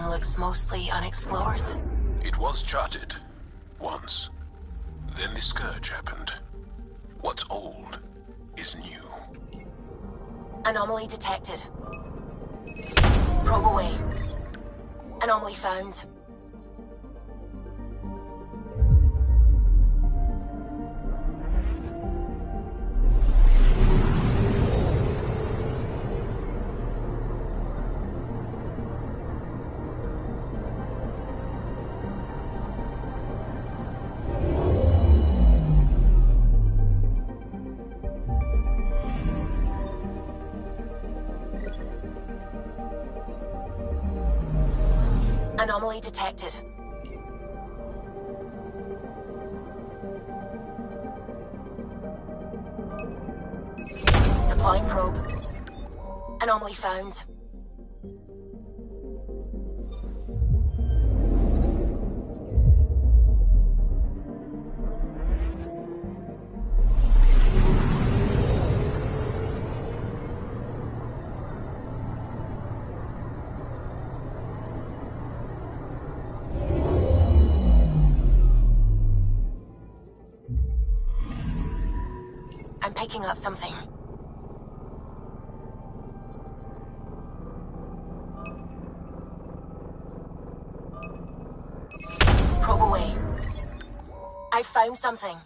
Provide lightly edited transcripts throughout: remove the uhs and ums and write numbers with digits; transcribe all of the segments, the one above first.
Looks mostly unexplored. It was charted. Once. Then the scourge happened. What's old is new. Anomaly detected. Probe away. Anomaly found. Anomaly detected. Deploying probe. Anomaly found. I'm picking up something. Probe away. I found something.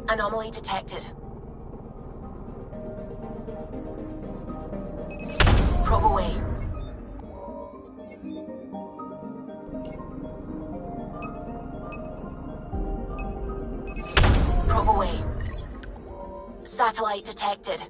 Anomaly detected. Probe away. Probe away. Satellite detected.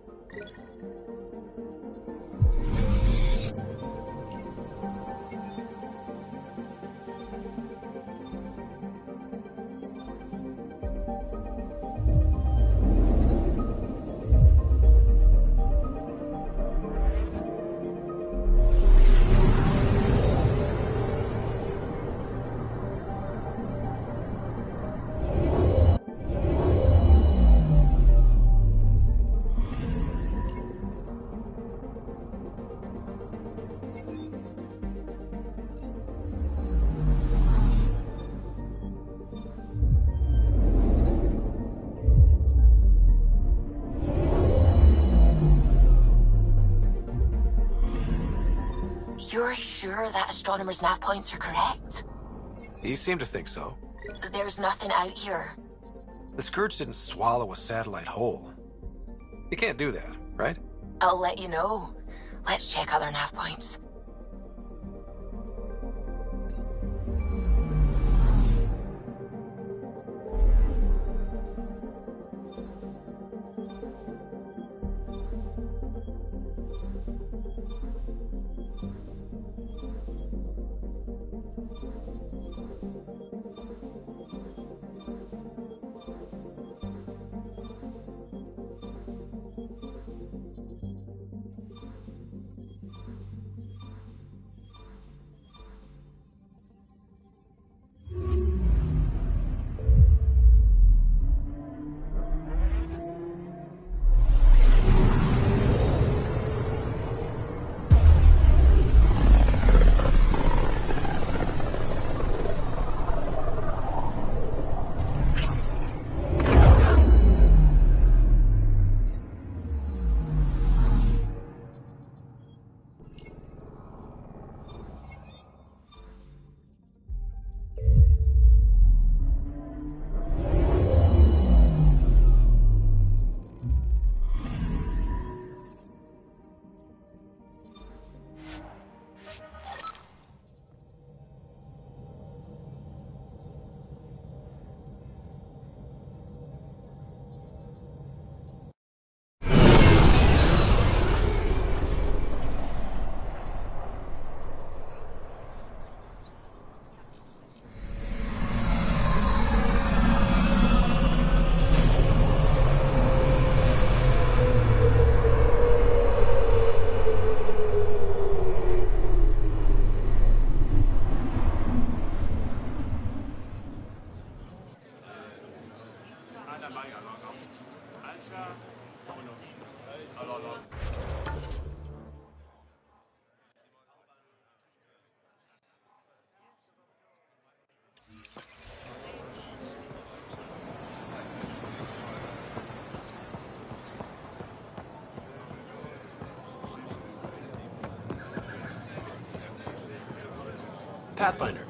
You're sure that astronomer's nav points are correct? He seemed to think so. There's nothing out here. The Scourge didn't swallow a satellite whole. You can't do that, right? I'll let you know. Let's check other nav points. Pathfinder.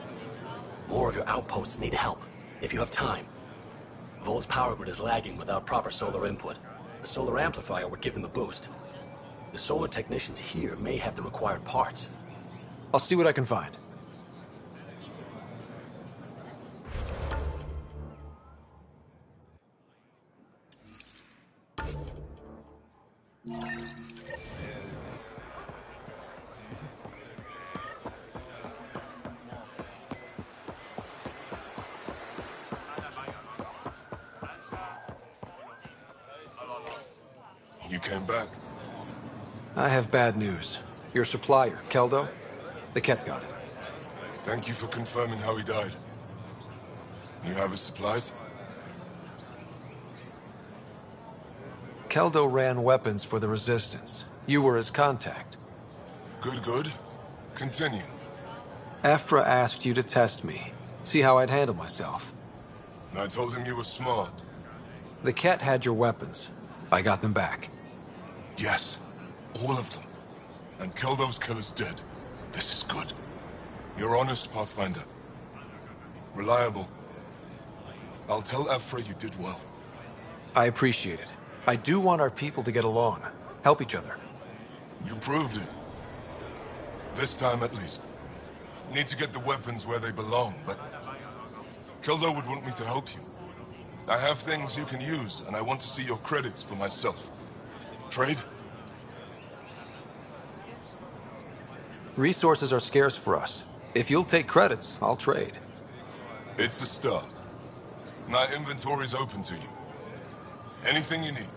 More of your outposts need help, if you have time. Volt's power grid is lagging without proper solar input. The solar amplifier would give them a boost. The solar technicians here may have the required parts. I'll see what I can find. You came back. I have bad news. Your supplier, Keldo, the Ket got it. Thank you for confirming how he died. You have his supplies? Keldo ran weapons for the Resistance. You were his contact. Good, good. Continue. Afra asked you to test me, see how I'd handle myself. I told him you were smart. The Ket had your weapons. I got them back. Yes, all of them. And Keldo's killer's dead. This is good. You're honest, Pathfinder. Reliable. I'll tell Afra you did well. I appreciate it. I do want our people to get along, help each other. You proved it. This time at least. Need to get the weapons where they belong, but Keldo would want me to help you. I have things you can use, and I want to see your credits for myself. Trade? Resources are scarce for us. If you'll take credits, I'll trade. It's a start. My inventory's open to you. Anything you need.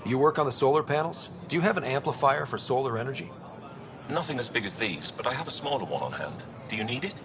You work on the solar panels? Do you have an amplifier for solar energy? Nothing as big as these, but I have a smaller one on hand. Do you need it?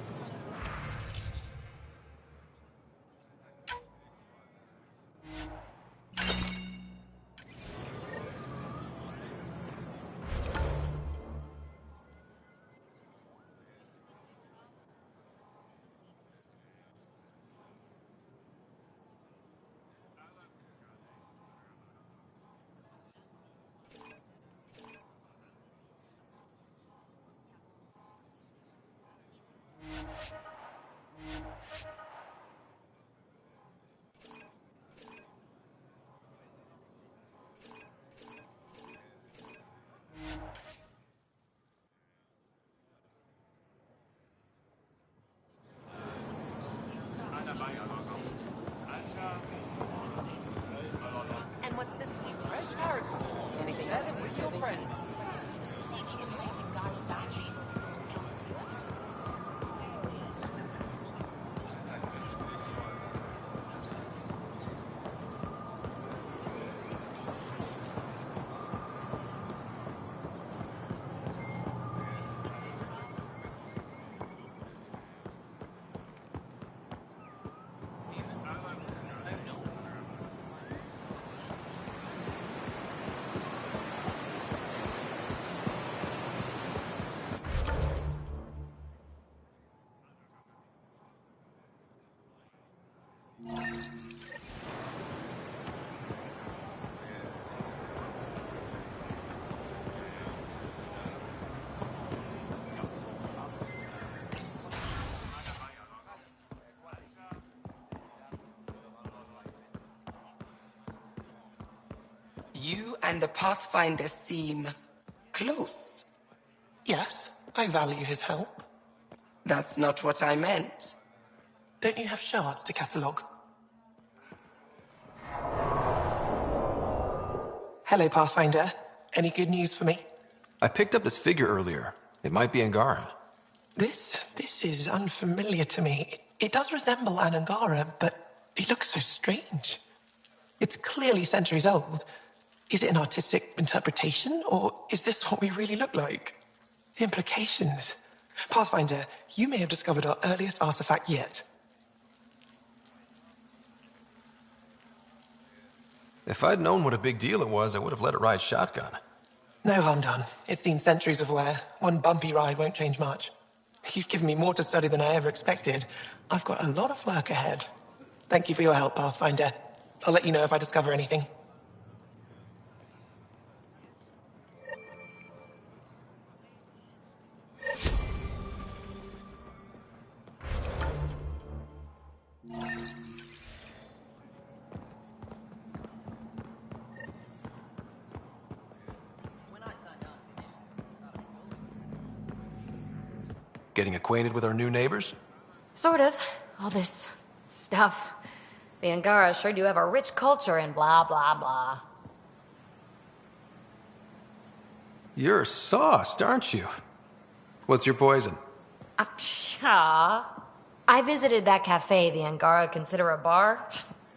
And what's this fresh parrot? Anything other with your friends? See if you can connect to Garu's batteries. You and the Pathfinder seem close. Yes, I value his help. That's not what I meant. Don't you have shards to catalogue? Hello, Pathfinder. Any good news for me? I picked up this figure earlier. It might be Angaran. This is unfamiliar to me. It does resemble an Angara, but it looks so strange. It's clearly centuries old. Is it an artistic interpretation, or is this what we really look like? The implications. Pathfinder, you may have discovered our earliest artifact yet. If I'd known what a big deal it was, I would have let it ride shotgun. No harm done. It's seen centuries of wear. One bumpy ride won't change much. You've given me more to study than I ever expected. I've got a lot of work ahead. Thank you for your help, Pathfinder. I'll let you know if I discover anything. Getting acquainted with our new neighbors? Sort of. All this stuff. The Angara sure do have a rich culture and blah, blah, blah. You're sauced, aren't you? What's your poison? I visited that cafe the Angara consider a bar.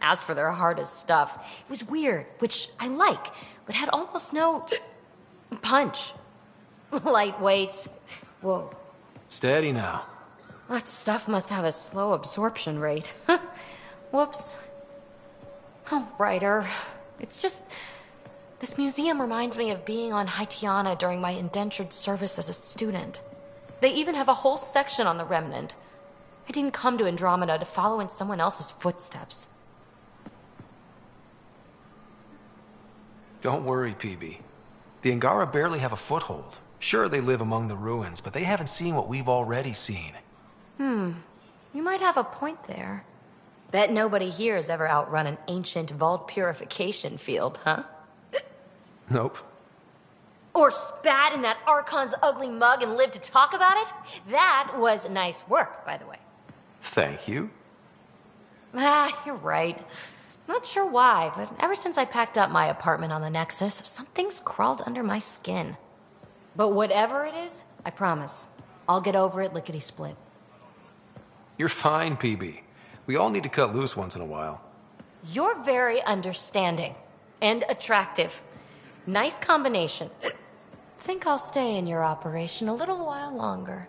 Asked for their hardest stuff. It was weird, which I like, but had almost no punch. Lightweight. Whoa. Steady now. That stuff must have a slow absorption rate. Whoops. Oh, writer. It's just... This museum reminds me of being on Haitiana during my indentured service as a student. They even have a whole section on the Remnant. I didn't come to Andromeda to follow in someone else's footsteps. Don't worry, PB. The Angara barely have a foothold. Sure, they live among the ruins, but they haven't seen what we've already seen. You might have a point there. Bet nobody here has ever outrun an ancient vault purification field, huh? Nope. Or spat in that Archon's ugly mug and lived to talk about it? That was nice work, by the way. Thank you. You're right. Not sure why, but ever since I packed up my apartment on the Nexus, something's crawled under my skin. But whatever it is, I promise, I'll get over it lickety-split. You're fine, PB. We all need to cut loose once in a while. You're very understanding and attractive. Nice combination. Think I'll stay in your operation a little while longer.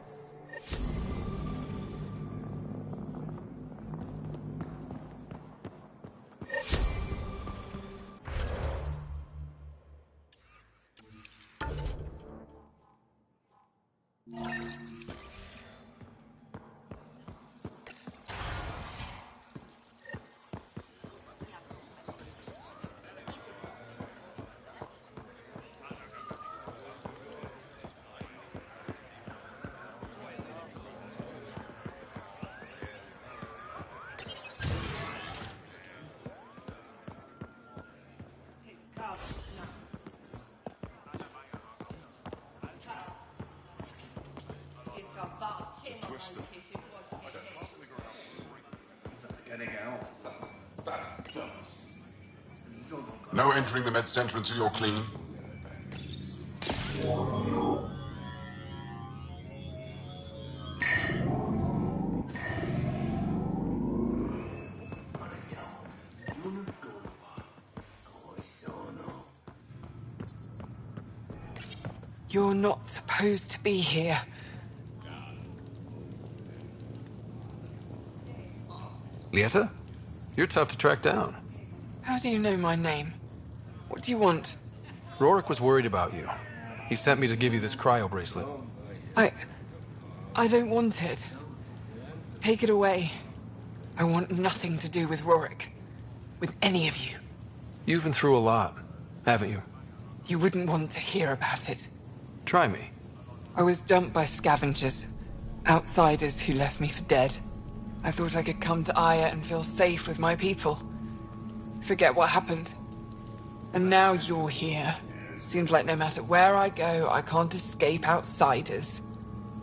No entering the med center until you're clean. You're not supposed to be here. Lieta? You're tough to track down. How do you know my name? What do you want? Rorik was worried about you. He sent me to give you this cryo bracelet. I don't want it. Take it away. I want nothing to do with Rorik. With any of you. You've been through a lot, haven't you? You wouldn't want to hear about it. Try me. I was dumped by scavengers. Outsiders who left me for dead. I thought I could come to Aya and feel safe with my people. Forget what happened. And now you're here. Seems like no matter where I go, I can't escape outsiders.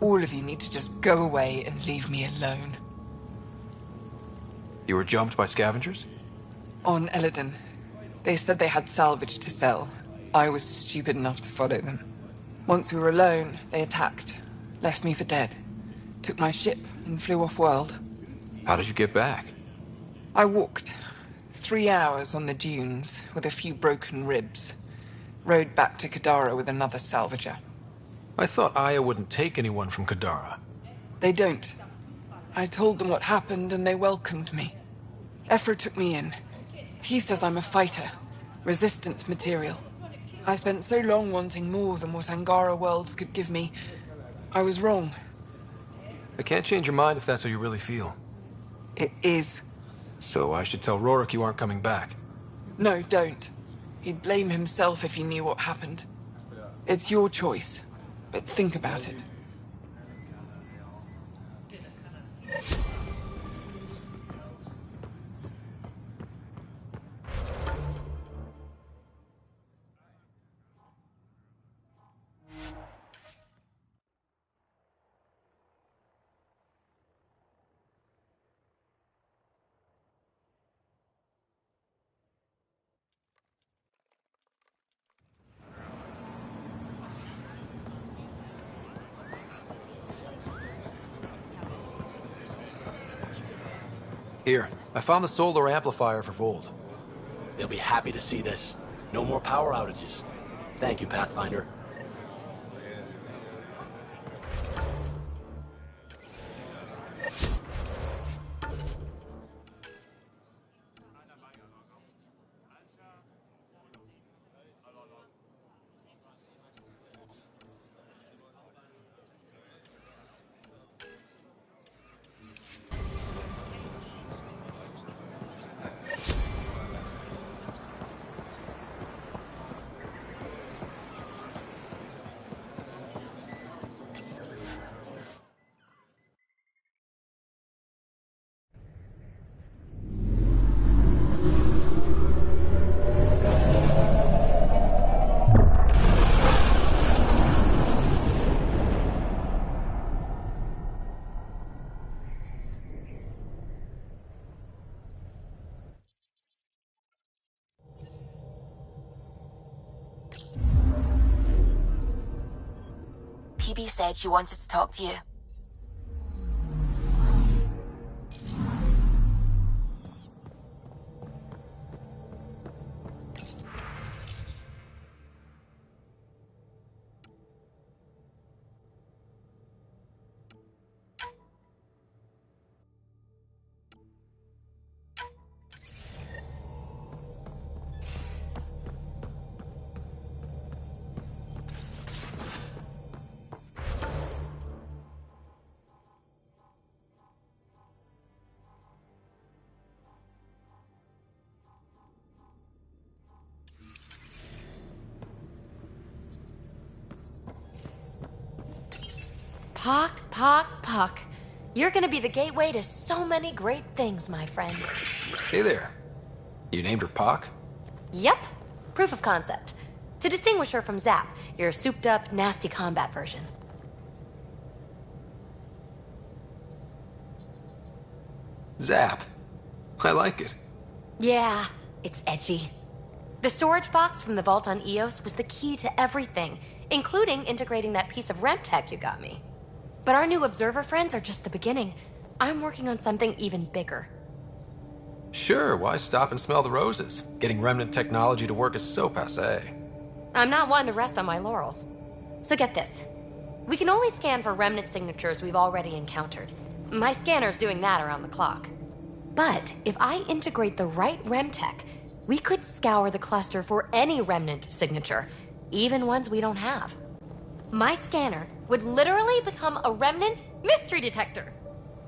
All of you need to just go away and leave me alone. You were jumped by scavengers? On Eladon. They said they had salvage to sell. I was stupid enough to follow them. Once we were alone, they attacked. Left me for dead. Took my ship and flew off-world. How did you get back? I walked. 3 hours on the dunes, with a few broken ribs. Rode back to Kadara with another salvager. I thought Aya wouldn't take anyone from Kadara. They don't. I told them what happened and they welcomed me. Ephra took me in. He says I'm a fighter. Resistance material. I spent so long wanting more than what Angara worlds could give me. I was wrong. I can't change your mind if that's how you really feel. It is. So I should tell Rorik you aren't coming back. No, don't. He'd blame himself if he knew what happened. It's your choice, but think about it. Here, I found the solar amplifier for Vold. They'll be happy to see this. No more power outages. Thank you, Pathfinder. PB said she wanted to talk to you. Puck. You're gonna be the gateway to so many great things, my friend. Hey there. You named her Pock? Yep. Proof of concept. To distinguish her from Zap, your souped-up, nasty combat version. Zap. I like it. Yeah, it's edgy. The storage box from the vault on Eos was the key to everything, including integrating that piece of REM tech you got me. But our new observer friends are just the beginning. I'm working on something even bigger. Sure, why stop and smell the roses? Getting remnant technology to work is so passé. I'm not one to rest on my laurels. So get this. We can only scan for remnant signatures we've already encountered. My scanner's doing that around the clock. But if I integrate the right REM tech, we could scour the cluster for any remnant signature, even ones we don't have. My scanner would literally become a remnant mystery detector.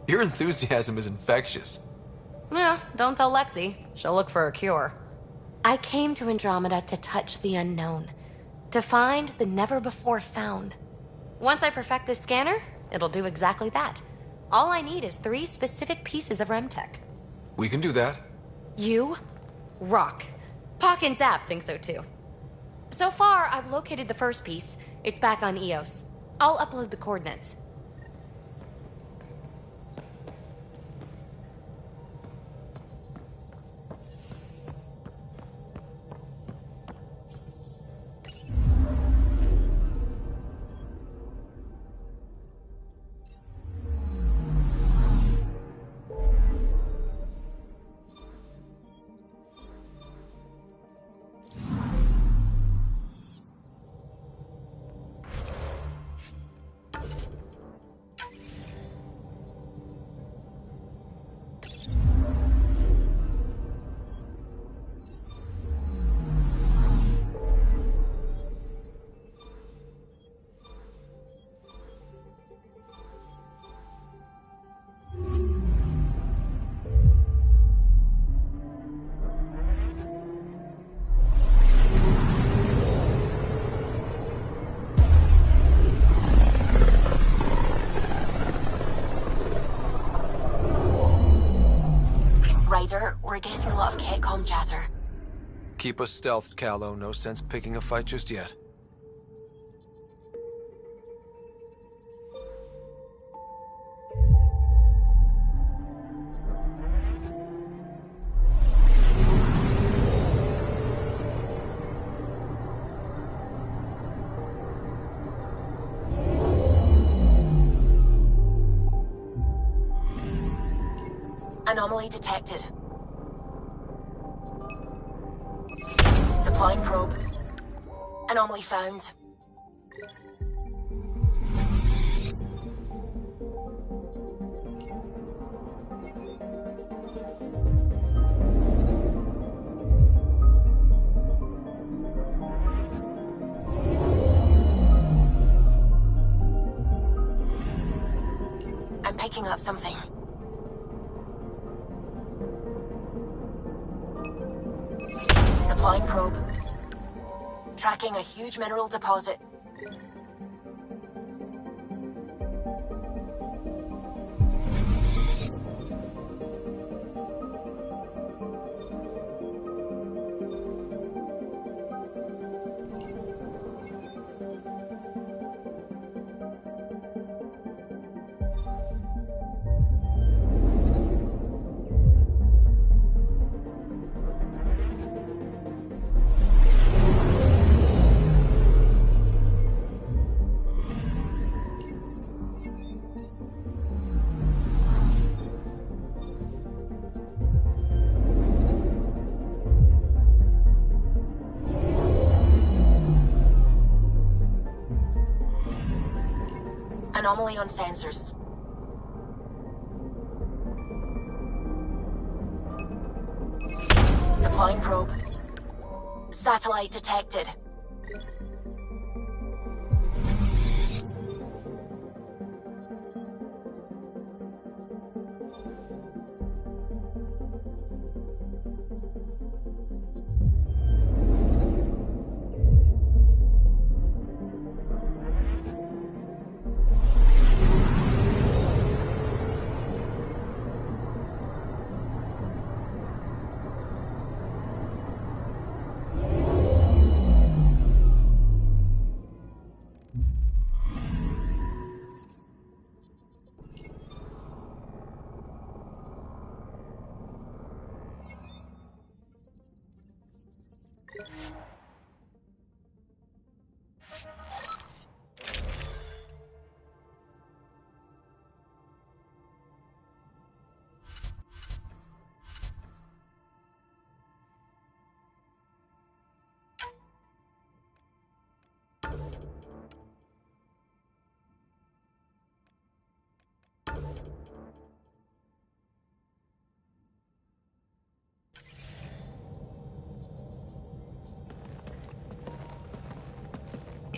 Your enthusiasm is infectious. Yeah, don't tell Lexi. She'll look for a cure. I came to Andromeda to touch the unknown, to find the never-before-found. Once I perfect this scanner, it'll do exactly that. All I need is 3 specific pieces of REM tech. We can do that. You rock. Pock and Zap think so too. So far, I've located the first piece. It's back on Eos. I'll upload the coordinates. We're getting a lot of Catcom chatter. Keep us stealthed, Callow. No sense picking a fight just yet. Anomaly detected. Deploying probe. Anomaly found. I'm picking up something. Deploying probe. Tracking a huge mineral deposit. Anomaly on sensors. Deploying probe. Satellite detected.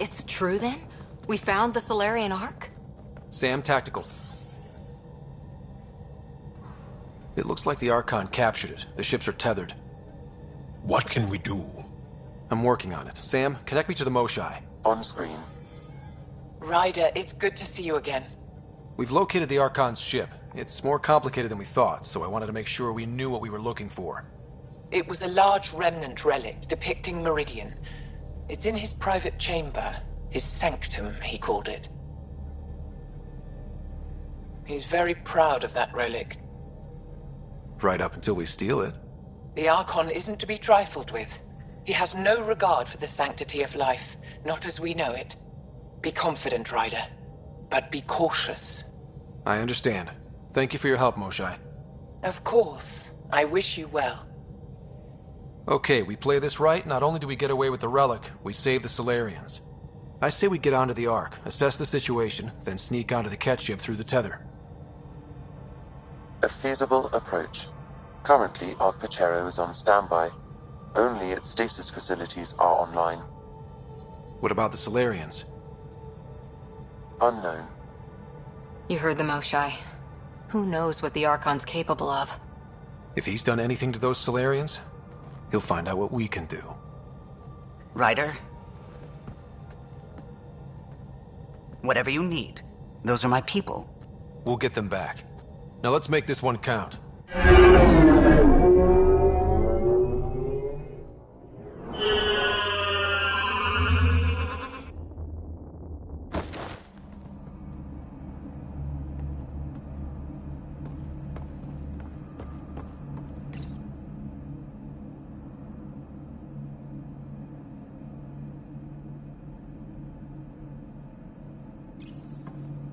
It's true then? We found the Solarian Ark? Sam, tactical. It looks like the Archon captured it. The ships are tethered. What can we do? I'm working on it. Sam, connect me to the Moshai. On screen. Ryder, it's good to see you again. We've located the Archon's ship. It's more complicated than we thought, so I wanted to make sure we knew what we were looking for. It was a large remnant relic depicting Meridian. It's in his private chamber. His sanctum, he called it. He's very proud of that relic. Right up until we steal it. The Archon isn't to be trifled with. He has no regard for the sanctity of life, not as we know it. Be confident, Ryder, but be cautious. I understand. Thank you for your help, Moshai. Of course. I wish you well. Okay, we play this right, not only do we get away with the relic, we save the Solarians. I say we get onto the Ark, assess the situation, then sneak onto the Ket ship through the tether. A feasible approach. Currently, Ark Pachero is on standby. Only its stasis facilities are online. What about the Solarians? Unknown. You heard the Moshai. Who knows what the Archon's capable of? If he's done anything to those Solarians, he'll find out what we can do. Ryder? Whatever you need. Those are my people. We'll get them back. Now let's make this one count.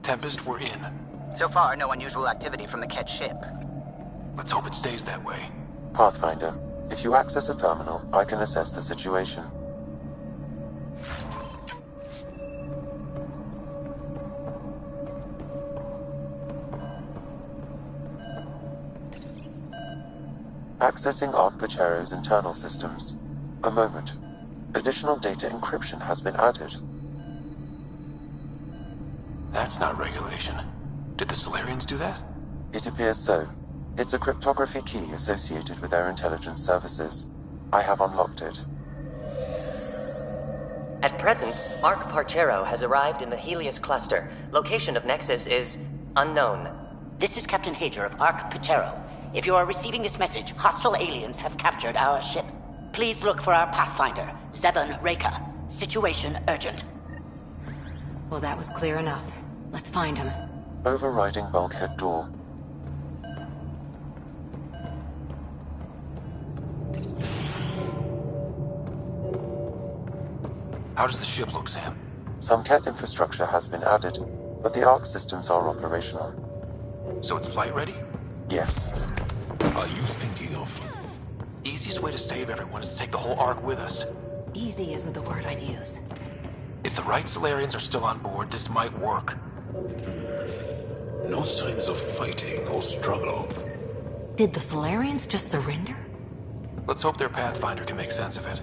Tempest, we're in. So far, no unusual activity from the Ket ship. Let's hope it stays that way. Pathfinder, if you access a terminal, I can assess the situation. Accessing Ark Pachero's internal systems. A moment. Additional data encryption has been added. That's not regulation. Did the Solarians do that? It appears so. It's a cryptography key associated with their intelligence services. I have unlocked it. At present, Ark Parchero has arrived in the Helios cluster. Location of Nexus is unknown. This is Captain Hager of Ark Pachero. If you are receiving this message, hostile aliens have captured our ship. Please look for our Pathfinder, Zevon Reka. Situation urgent. Well, that was clear enough. Let's find him. Overriding bulkhead door. How does the ship look, Sam? Some Ket infrastructure has been added, but the Ark systems are operational. So it's flight ready? Yes. Are you thinking of? Easiest way to save everyone is to take the whole Ark with us. Easy isn't the word I'd use. If the right Solarians are still on board, this might work. No signs of fighting or struggle. Did the Solarians just surrender? Let's hope their Pathfinder can make sense of it.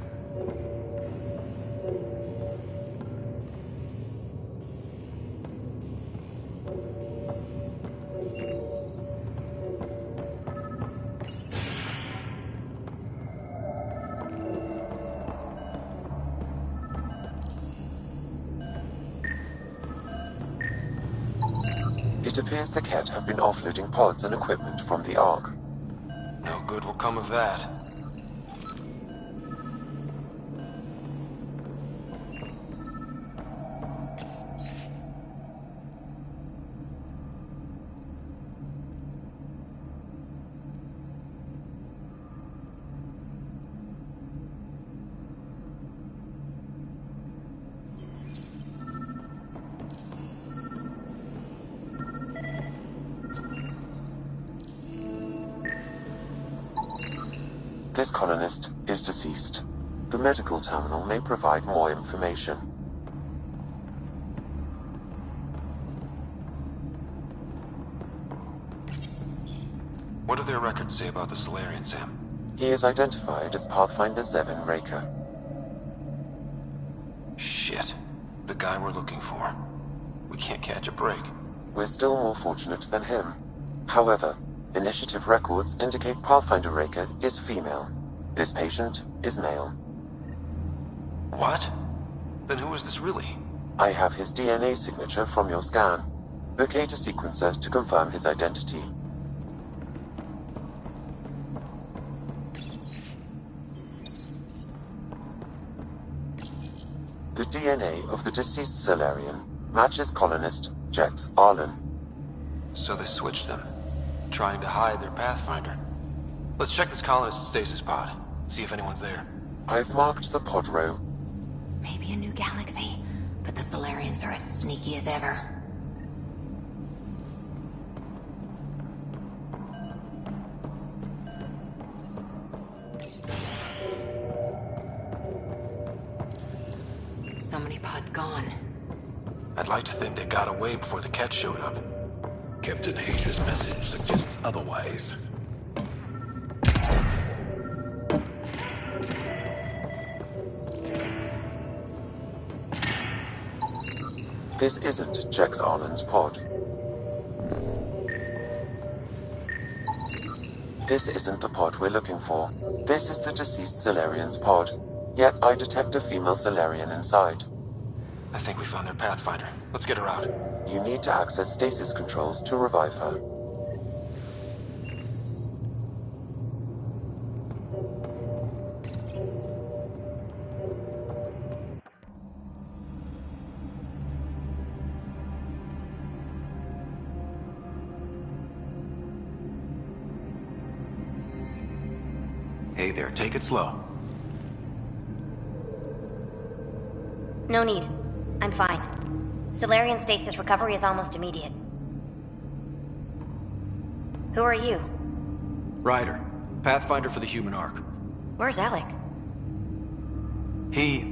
It appears the Ket have been offloading pods and equipment from the Ark. No good will come of that. This colonist is deceased. The medical terminal may provide more information. What do their records say about the Solarian, Sam? He is identified as Pathfinder Zevon Reka. Shit. The guy we're looking for. We can't catch a break. We're still more fortunate than him. However, initiative records indicate Pathfinder Raker is female. This patient is male. What? Then who is this really? I have his DNA signature from your scan. Locate a sequencer to confirm his identity. The DNA of the deceased Solarian matches colonist Jex Arlen. So they switched them, trying to hide their Pathfinder. Let's check this colonist's stasis pod, see if anyone's there. I've marked the pod row. Maybe a new galaxy, but the Solarians are as sneaky as ever. So many pods gone. I'd like to think they got away before the Ket showed up. Captain Hager's message suggests otherwise. This isn't Jex Arlen's pod. This isn't the pod we're looking for. This is the deceased Solarian's pod. Yet I detect a female Solarian inside. I think we found their Pathfinder. Let's get her out. You need to access stasis controls to revive her. Hey there, take it slow. No need. I'm fine. Solarian stasis recovery is almost immediate. Who are you? Ryder, Pathfinder for the human ark. Where's Alec? He...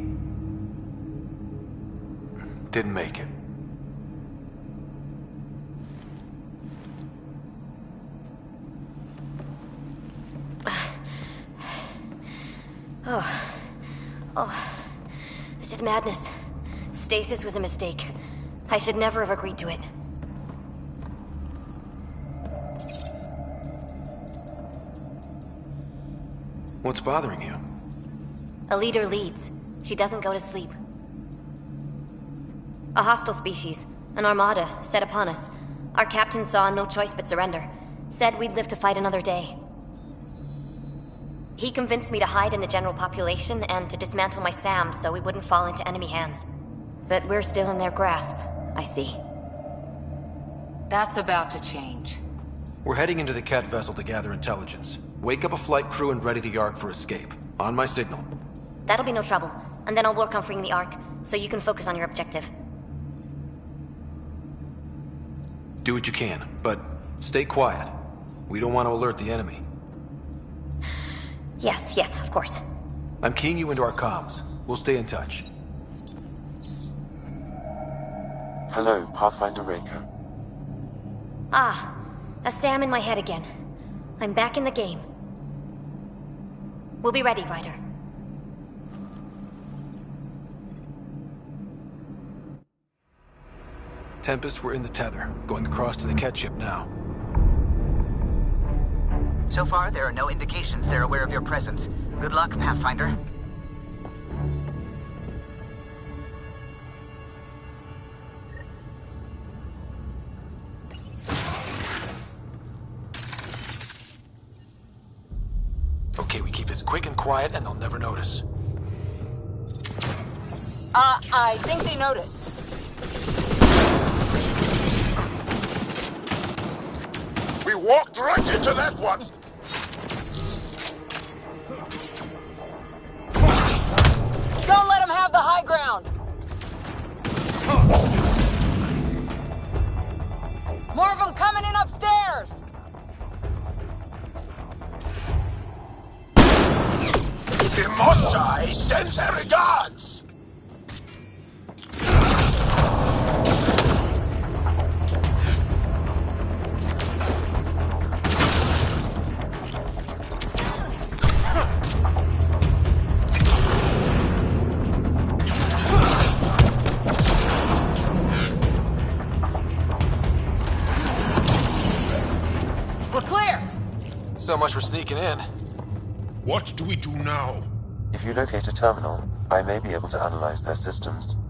didn't make it. Oh. This is madness. Stasis was a mistake. I should never have agreed to it. What's bothering you? A leader leads. She doesn't go to sleep. A hostile species, an armada, set upon us. Our captain saw no choice but surrender. Said we'd live to fight another day. He convinced me to hide in the general population and to dismantle my SAM so we wouldn't fall into enemy hands. But we're still in their grasp, I see. That's about to change. We're heading into the Ket vessel to gather intelligence. Wake up a flight crew and ready the Ark for escape. On my signal. That'll be no trouble. And then I'll work on freeing the Ark, so you can focus on your objective. Do what you can, but stay quiet. We don't want to alert the enemy. Yes, of course. I'm keying you into our comms. We'll stay in touch. Hello, Pathfinder Raker. Ah, a SAM in my head again. I'm back in the game. We'll be ready, Ryder. Tempest, we're in the tether, going across to the Ket ship now. So far, there are no indications they're aware of your presence. Good luck, Pathfinder. Okay, we keep this quick and quiet and they'll never notice. I think they noticed. We walked right into that one! Don't let them have the high ground! More of them coming in upstairs! Imostai sends her regards! much for sneaking in. What do we do now? If you locate a terminal, I may be able to analyze their systems.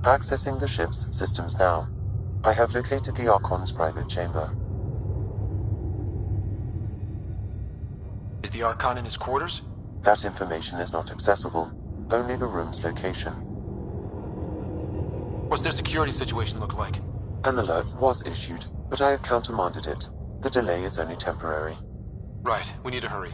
Accessing the ship's systems now. I have located the Archon's private chamber. Is the Archon in his quarters? That information is not accessible. Only the room's location. What's their security situation look like? An alert was issued, but I have countermanded it. The delay is only temporary. Right, we need to hurry.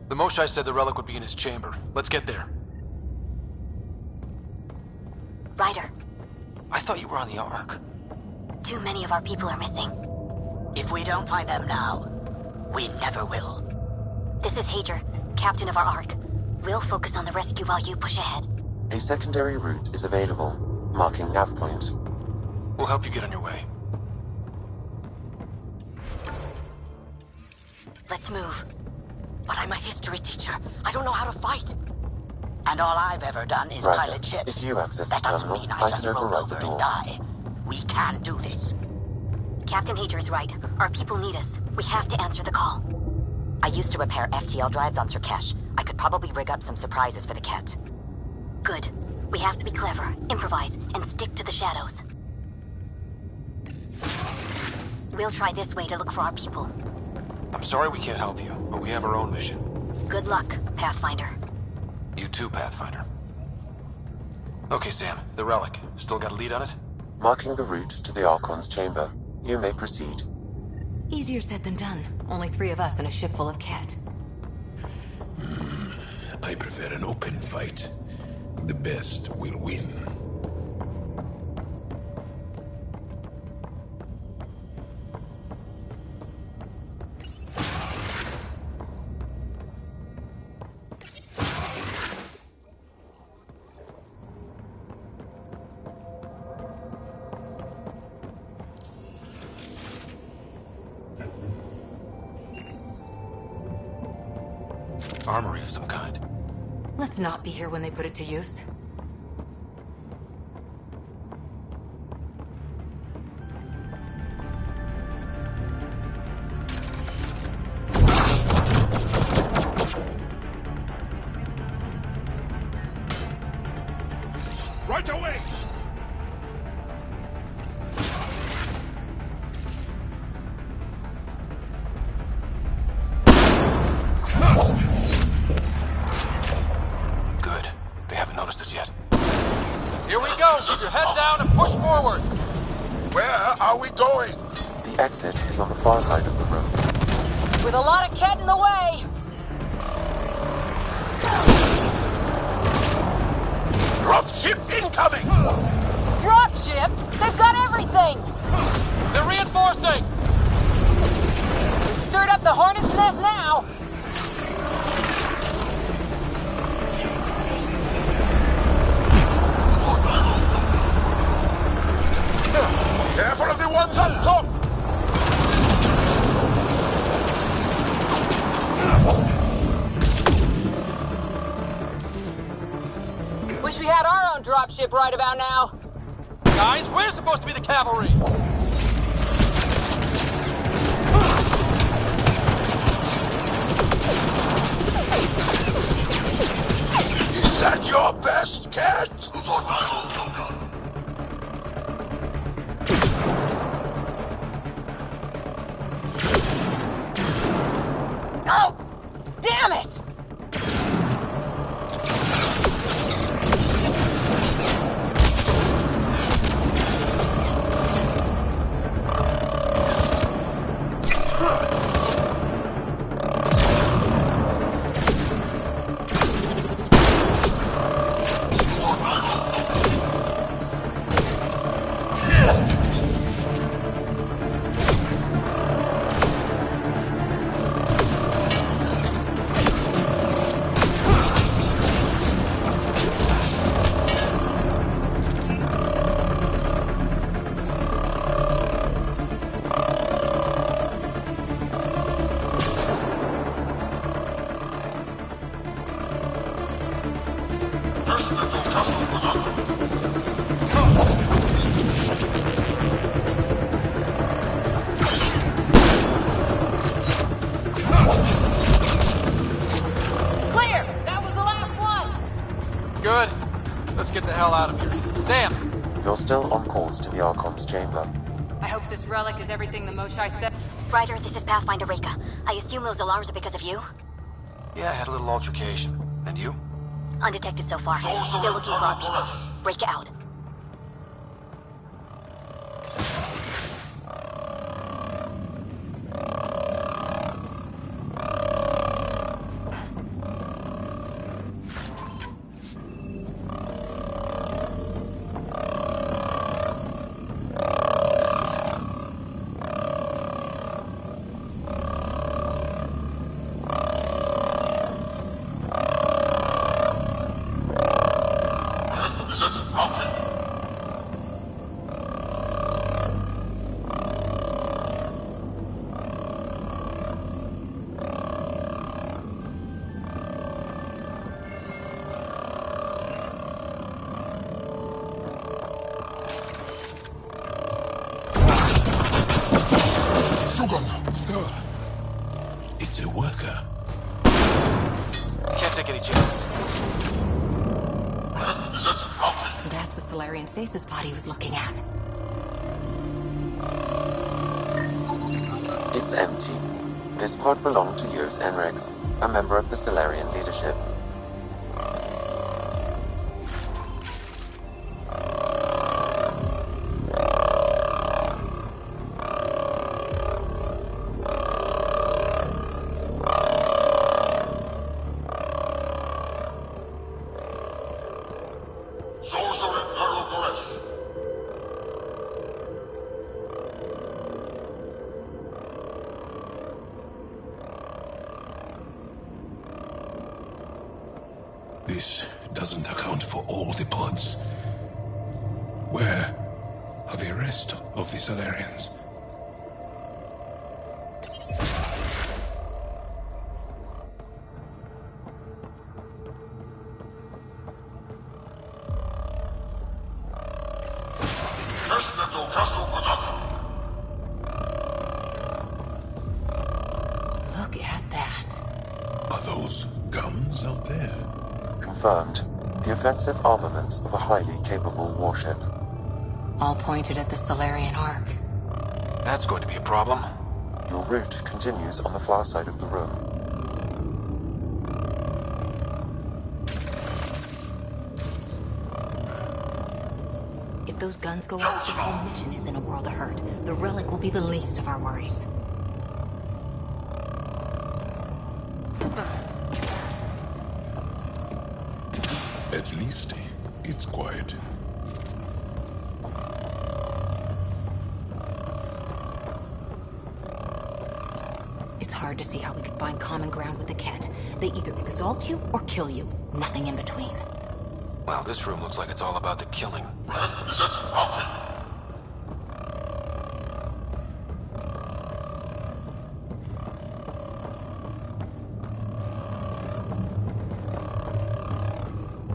The Moshai said the relic would be in his chamber. Let's get there. Ryder, I thought you were on the Ark. too many of our people are missing. If we don't find them now, we never will. This is Hager, captain of our Ark. We'll focus on the rescue while you push ahead. A secondary route is available, marking nav point. We'll help you get on your way. Let's move. But I'm a history teacher. I don't know how to fight. And all I've ever done is Ryder, pilot ships. if you access the that doesn't terminal, mean I I can just roll override over the door. and die. We can do this. Captain Hager is right. Our people need us. We have to answer the call. I used to repair FTL drives on Sirkesh. I could probably rig up some surprises for the Ket. Good. We have to be clever, improvise, and stick to the shadows. We'll try this way to look for our people. I'm sorry we can't help you, but we have our own mission. Good luck, Pathfinder. You too, Pathfinder. Okay, Sam, the relic. Still got a lead on it? Marking the route to the Archon's chamber. You may proceed. Easier said than done. Only 3 of us and a ship full of Ket. I prefer an open fight. The best will win. Armory of some kind. Let's not be here when they put it to use. Right away! Good. They haven't noticed us yet. Here we go! Keep your head down and push forward! Where are we going? The exit is on the far side of the room. With a lot of Ket in the way! Dropship incoming! Dropship? They've got everything! They're reinforcing! We've stirred up the hornet's nest now! Careful of the ones on top! Wish we had our own dropship right about now. Guys, we're supposed to be the cavalry! that your best cat? Oh! Damn it! Clear! That was the last one! Good. Let's get the hell out of here. Sam! You're still on course to the Archon's chamber. I hope this relic is everything the Moshai said. Ryder, this is Pathfinder Reka. I assume those alarms are because of you? Yeah, I had a little altercation. And you? Undetected so far. Still looking for our people. Reka out. It's a worker. Can't take any chances. That's the Solarian stasis pod he was looking at. It's empty. This pod belonged to Yos Enrex, a member of the Solarian leadership. This doesn't account for all the pods. Where are the rest of the Solarians? Look at that. Are those guns out there? Confirmed. The offensive armaments of a highly capable warship. All pointed at the Solarian Ark. That's going to be a problem. Your route continues on the far side of the room. If those guns go off, this whole mission is in a world of hurt. The relic will be the least of our worries. At least it's quiet. It's hard to see how we could find common ground with the Ket. They either exalt you or kill you. Nothing in between. Wow, this room looks like it's all about the killing.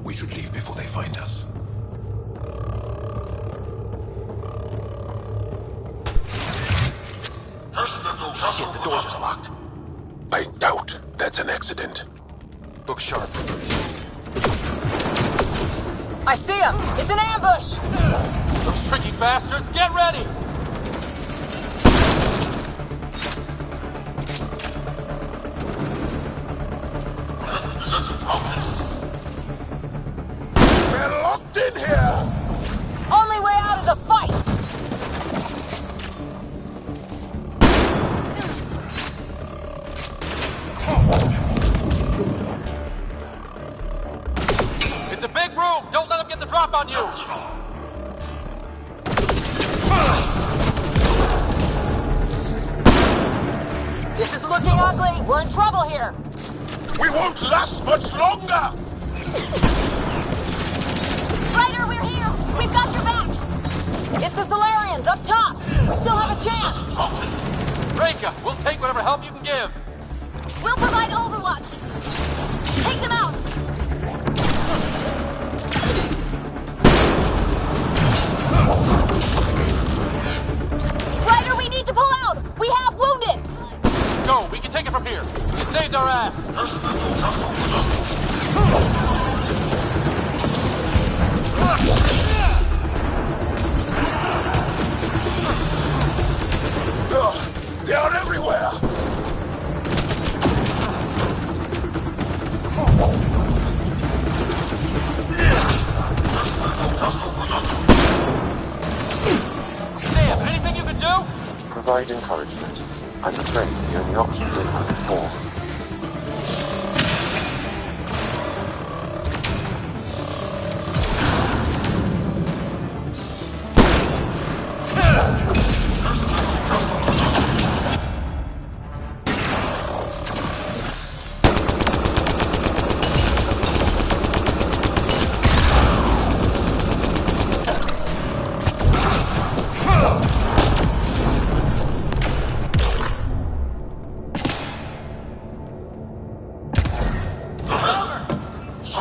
We should leave before they find us. Shit, the door's just locked. I doubt that's an accident. Look sharp. I see him! It's an ambush! Those tricky bastards, get ready! We're locked in here! Only way out is a fight! It's a big room! Don't let them get the drop on you! This is looking ugly! We're in trouble here! We won't last much longer! Ryder, we're here! We've got your back! It's the Solarians, up top! We still have a chance! Reka, we'll take whatever help you can give! We'll provide overwatch! Take them out! Ryder, we need to pull out! We have wounded! Go, we can take it from here! You saved our ass! They are everywhere! Sam, anything you can do? Provide encouragement. I'm afraid the only option is with force.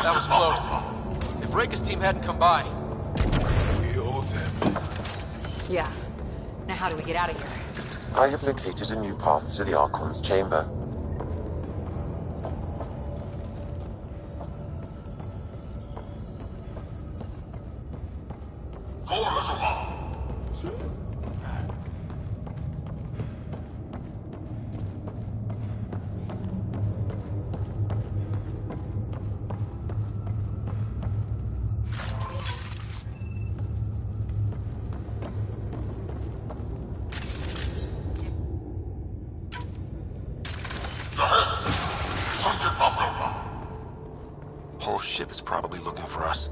That was close. If Reka's team hadn't come by. We owe them. Yeah. Now how do we get out of here? I have located a new path to the Archon's chamber. Whole ship is probably looking for us.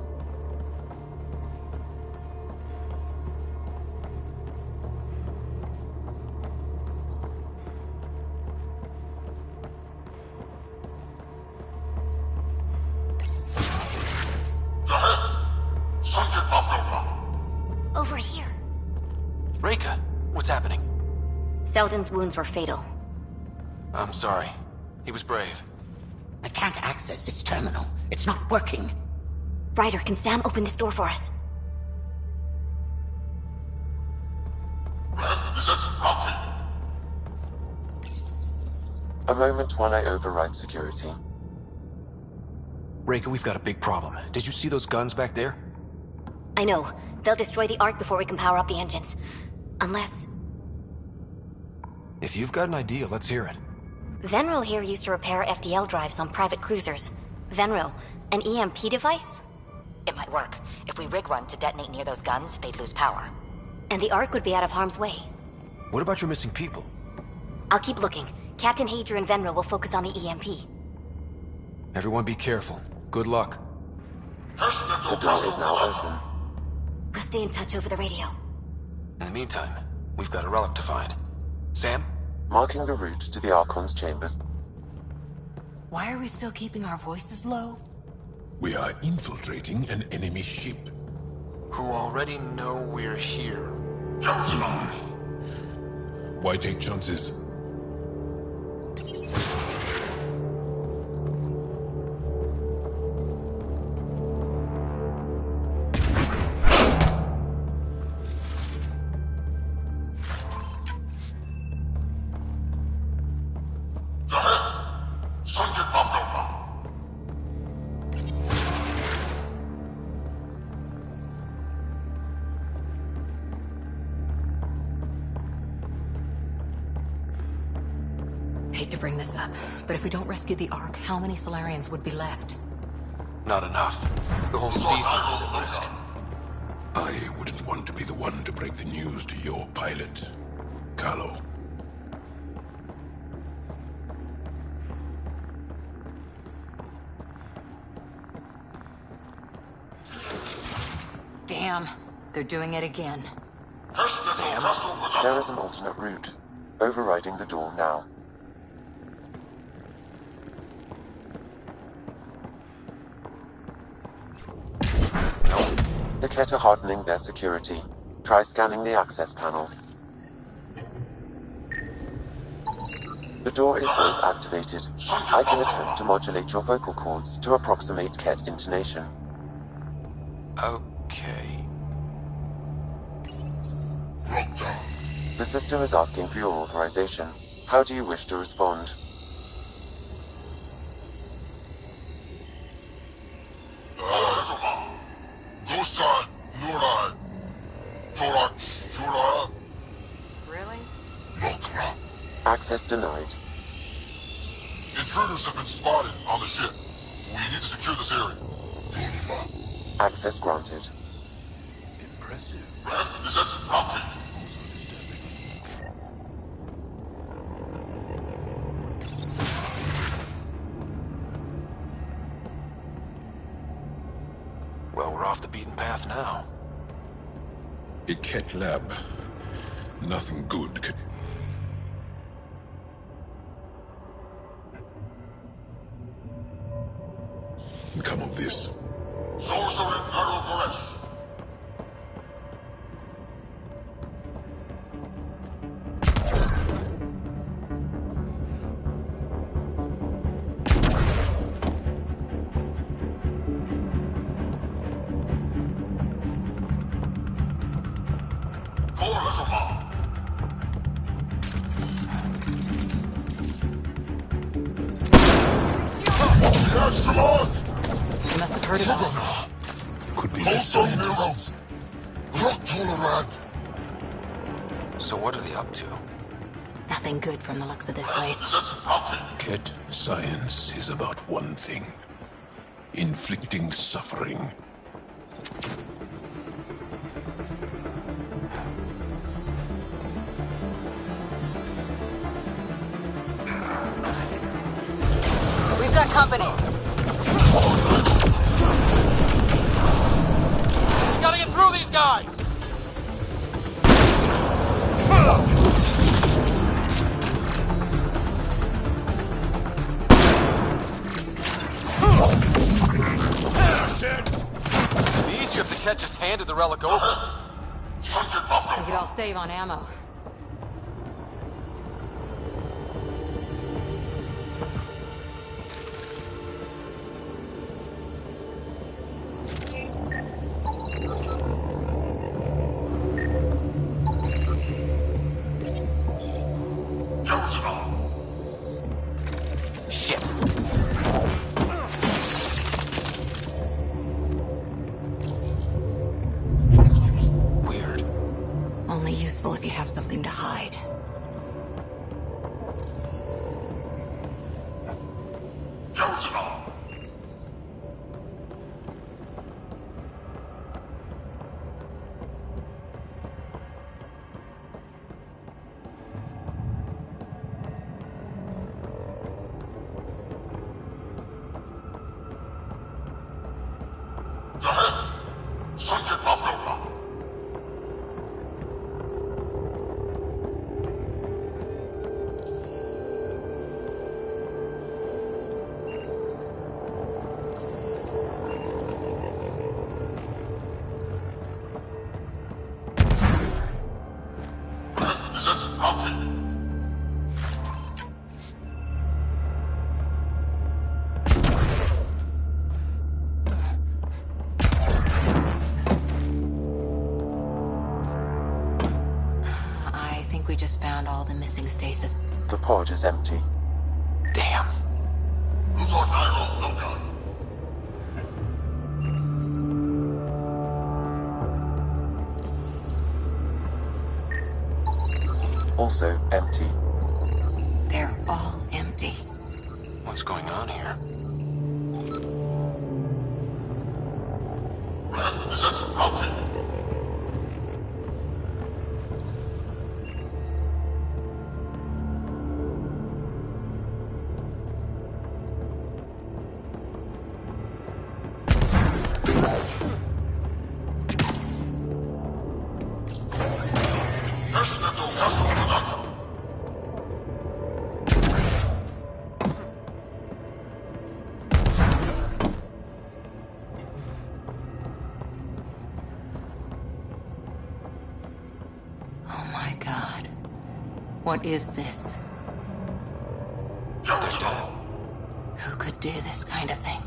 Over here. Reka, what's happening? Selden's wounds were fatal. I'm sorry. He was brave. I can't access this terminal. It's not working. Ryder, can Sam open this door for us? A moment while I override security. Reka, we've got a big problem. Did you see those guns back there? I know. They'll destroy the Ark before we can power up the engines. Unless... If you've got an idea, let's hear it. Venril here used to repair FDL drives on private cruisers. Venril, an EMP device? It might work. If we rig one to detonate near those guns, they'd lose power. And the Ark would be out of harm's way. What about your missing people? I'll keep looking. Captain Hadra and Venril will focus on the EMP. Everyone be careful. Good luck. The door is now open. We'll stay in touch over the radio. In the meantime, we've got a relic to find. Sam? Marking the route to the Archon's chambers. Why are we still keeping our voices low? We are infiltrating an enemy ship. Who already know we're here. Why take chances? hate to bring this up, but if we don't rescue the Ark, how many Solarians would be left? Not enough. The whole species is at risk. I wouldn't want to be the one to break the news to your pilot, Carlo. Damn, they're doing it again. Sam? There is an alternate route. Overriding the door now. The Ket are hardening their security. Try scanning the access panel. The door is voice activated. I can attempt to modulate your vocal cords to approximate Ket intonation. Okay. The system is asking for your authorization. How do you wish to respond? Really? Access denied. Intruders have been spotted on the ship. We need to secure this area. Access granted. Is that okay? Well, we're off the beaten path now. A Ket lab. Nothing good could... come of this. Sorcerer Nero Koresh. You must have heard of it. Could be their scientists. So what are they up to? Nothing good from the looks of this place. Ket science is about one thing. Inflicting suffering. We've got company. We gotta get through these guys! It'd be easier if the Ket just handed the relic over. We could all save on ammo. Shit. Weird. Only useful if you have something to hide. We just found all the missing stasis. The pod is empty. Damn. Also empty. They're all empty. What's going on here? Oh my god. What is this? They're dead. Who could do this kind of thing?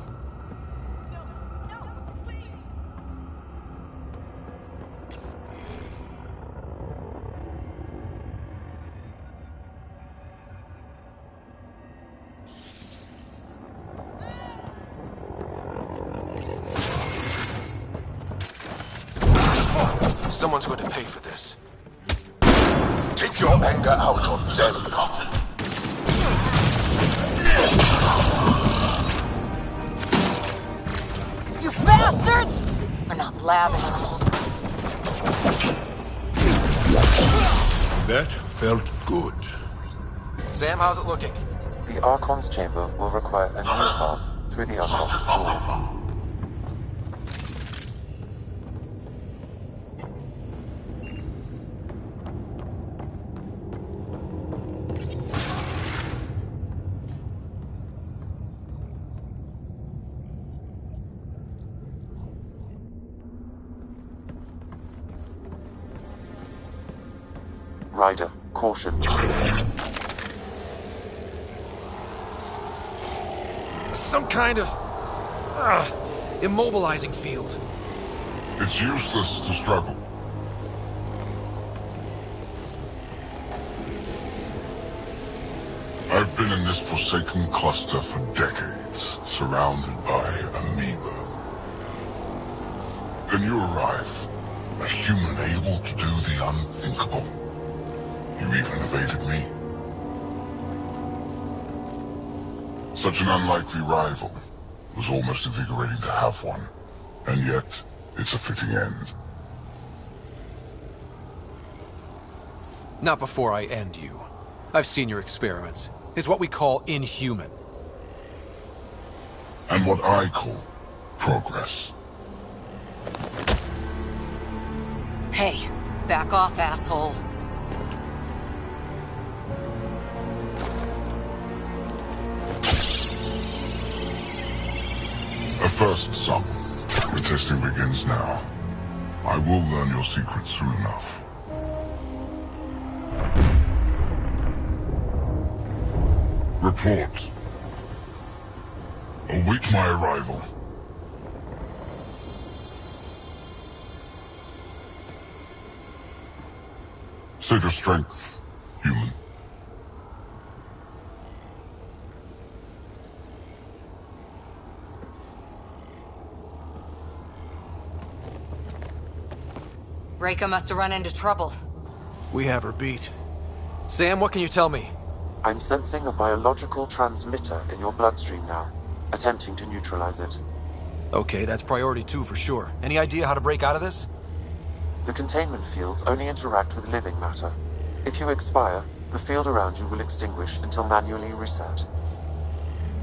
Someone's going to pay for this. Take your anger out on them. You bastards! We're not lab animals. That felt good. Sam, how's it looking? The Archon's chamber will require a new path through the unlocked door. Ryder, caution. Some kind of immobilizing field. It's useless to struggle. I've been in this forsaken cluster for decades, surrounded by amoeba. Then you arrive, a human able to do the unthinkable. You even evaded me. Such an unlikely rival. Was almost invigorating to have one. And yet, it's a fitting end. Not before I end you. I've seen your experiments. It's what we call inhuman. And what I call progress. Hey, back off, asshole. A first, son. The testing begins now. I will learn your secrets soon enough. Report. Await my arrival. Save your strength, human. Reika must have run into trouble. We have her beat. Sam, what can you tell me? I'm sensing a biological transmitter in your bloodstream now, attempting to neutralize it. Okay, that's priority 2 for sure. Any idea how to break out of this? The containment fields only interact with living matter. If you expire, the field around you will extinguish until manually reset.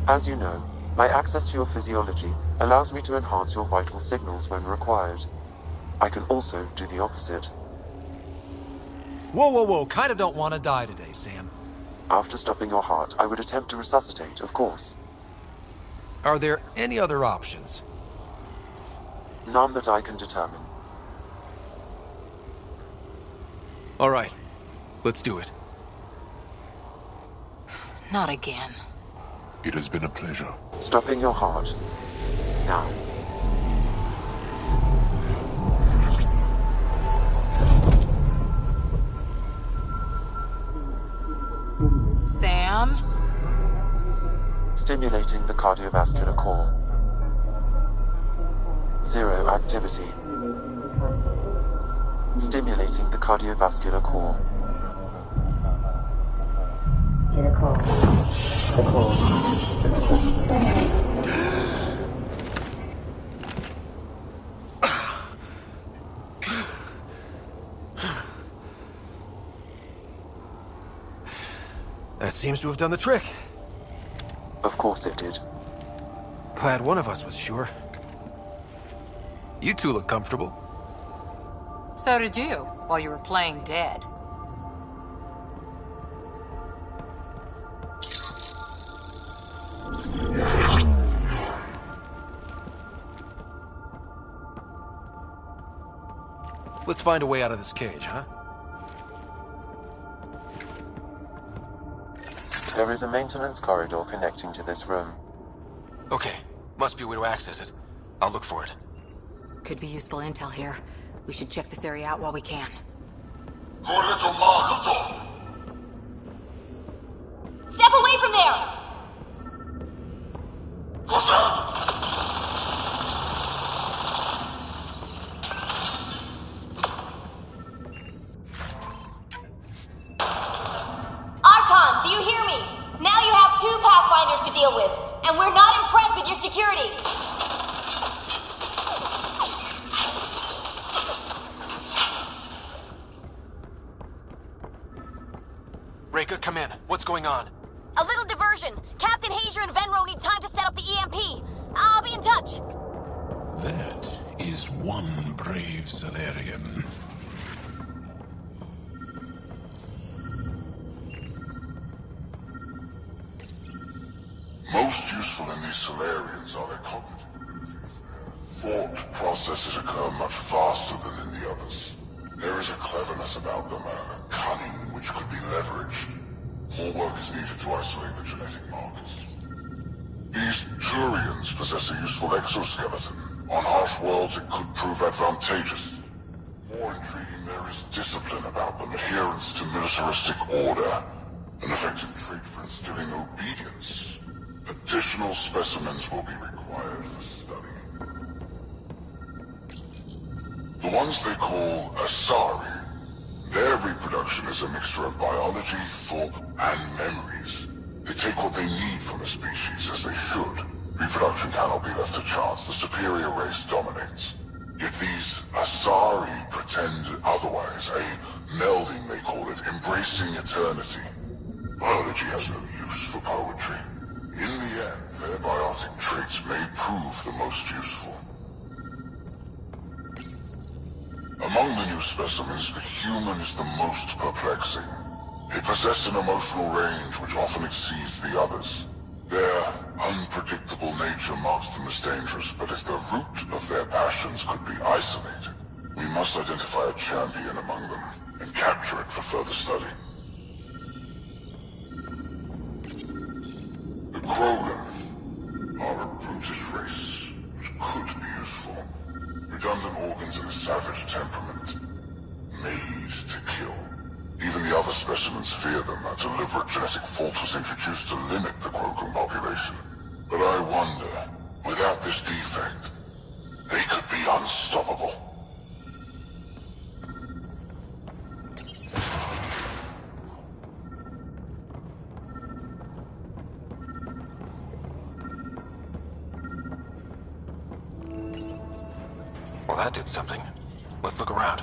As you know, my access to your physiology allows me to enhance your vital signals when required. I can also do the opposite. Whoa, kinda don't want to die today, Sam. After stopping your heart, I would attempt to resuscitate, of course. Are there any other options? None that I can determine. All right, let's do it. Not again. It has been a pleasure. Stopping your heart. Now. Sam? Stimulating the cardiovascular core. 0 activity. Stimulating the cardiovascular core. Get a call. The call. That seems to have done the trick. Of course it did. Glad one of us was sure. You two look comfortable. So did you, while you were playing dead. Let's find a way out of this cage, huh? There is a maintenance corridor connecting to this room. Okay, must be a way to access it. I'll look for it. Could be useful intel here. We should check this area out while we can. Step away from there! Archon, do you hear me? Now you have 2 Pathfinders to deal with, and we're not impressed with your security. Reika, come in. What's going on? A little diversion. Captain Hager and Venro need time to set up the EMP. I'll be in touch. That is one brave Salarian. Most useful in these Salarians are their cognitive abilities. Thought processes occur much faster than in the others. There is a cleverness about them, a cunning which could be leveraged. More work is needed to isolate the genetic markers. These Turians possess a useful exoskeleton. On harsh worlds, it could prove advantageous. More intriguing, there is discipline about them, adherence to militaristic order, an effective trait for instilling obedience. Additional specimens will be required for study. The ones they call Asari, their reproduction is a mixture of biology, thought, and memories. They take what they need from a species, as they should. Reproduction cannot be left to chance. The superior race dominates. Yet these Asari pretend otherwise. A melding, they call it, embracing eternity. Biology has no use for poetry. In the end, their biotic traits may prove the most useful. Among the new specimens, the human is the most perplexing. They possess an emotional range which often exceeds the others. Their unpredictable nature marks them as dangerous, but if the root of their passions could be isolated, we must identify a champion among them and capture it for further study. The Krogan are a brutish race which could be useful. Redundant organs and a savage temperament. Made to kill. Even the other specimens fear them. A deliberate genetic fault was introduced to limit the Krogan population. But I wonder, without this defect, they could be unstoppable. Well, that did something. Let's look around.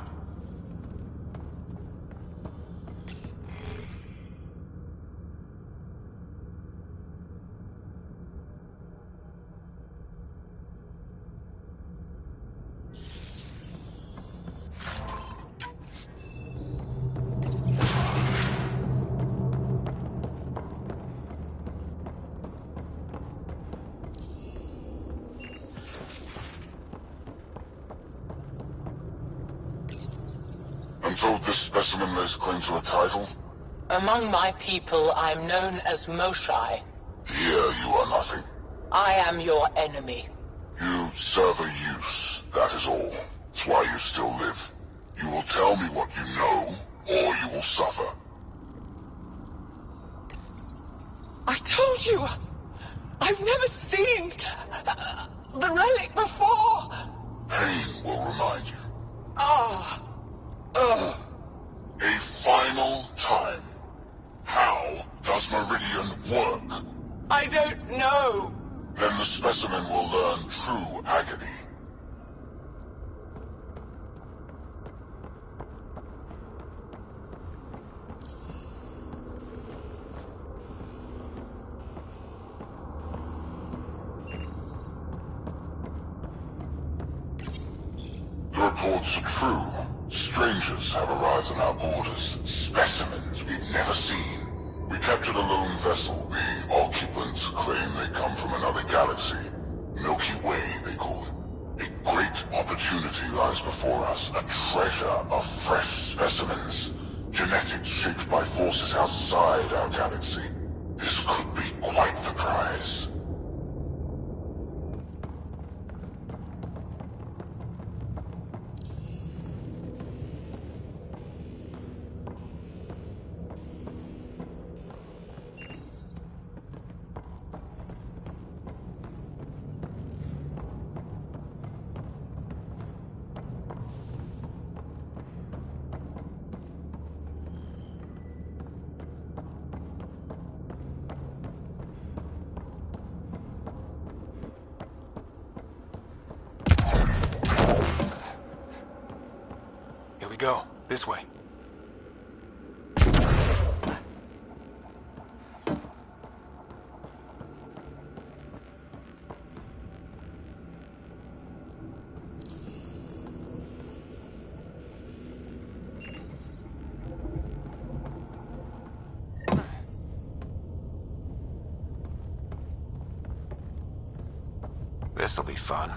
I'm told this specimen lays claim to a title? Among my people, I'm known as Moshai. Here you are nothing. I am your enemy. You serve a use, that is all. It's why you still live. You will tell me what you know, or you will suffer. I told you! I've never seen the relic before! Pain will remind you. A final time. How does Meridian work? I don't know. No! Then the specimen will learn true agony. The reports are true. Strangers have arrived on our borders. Specimens we've never seen. We captured a lone vessel. The occupants claim they come from another galaxy. Milky Way, they call it. A great opportunity lies before us. A treasure of fresh specimens. Genetics shaped by forces outside our galaxy. This could be quite the prize. Go. This way. This'll be fun.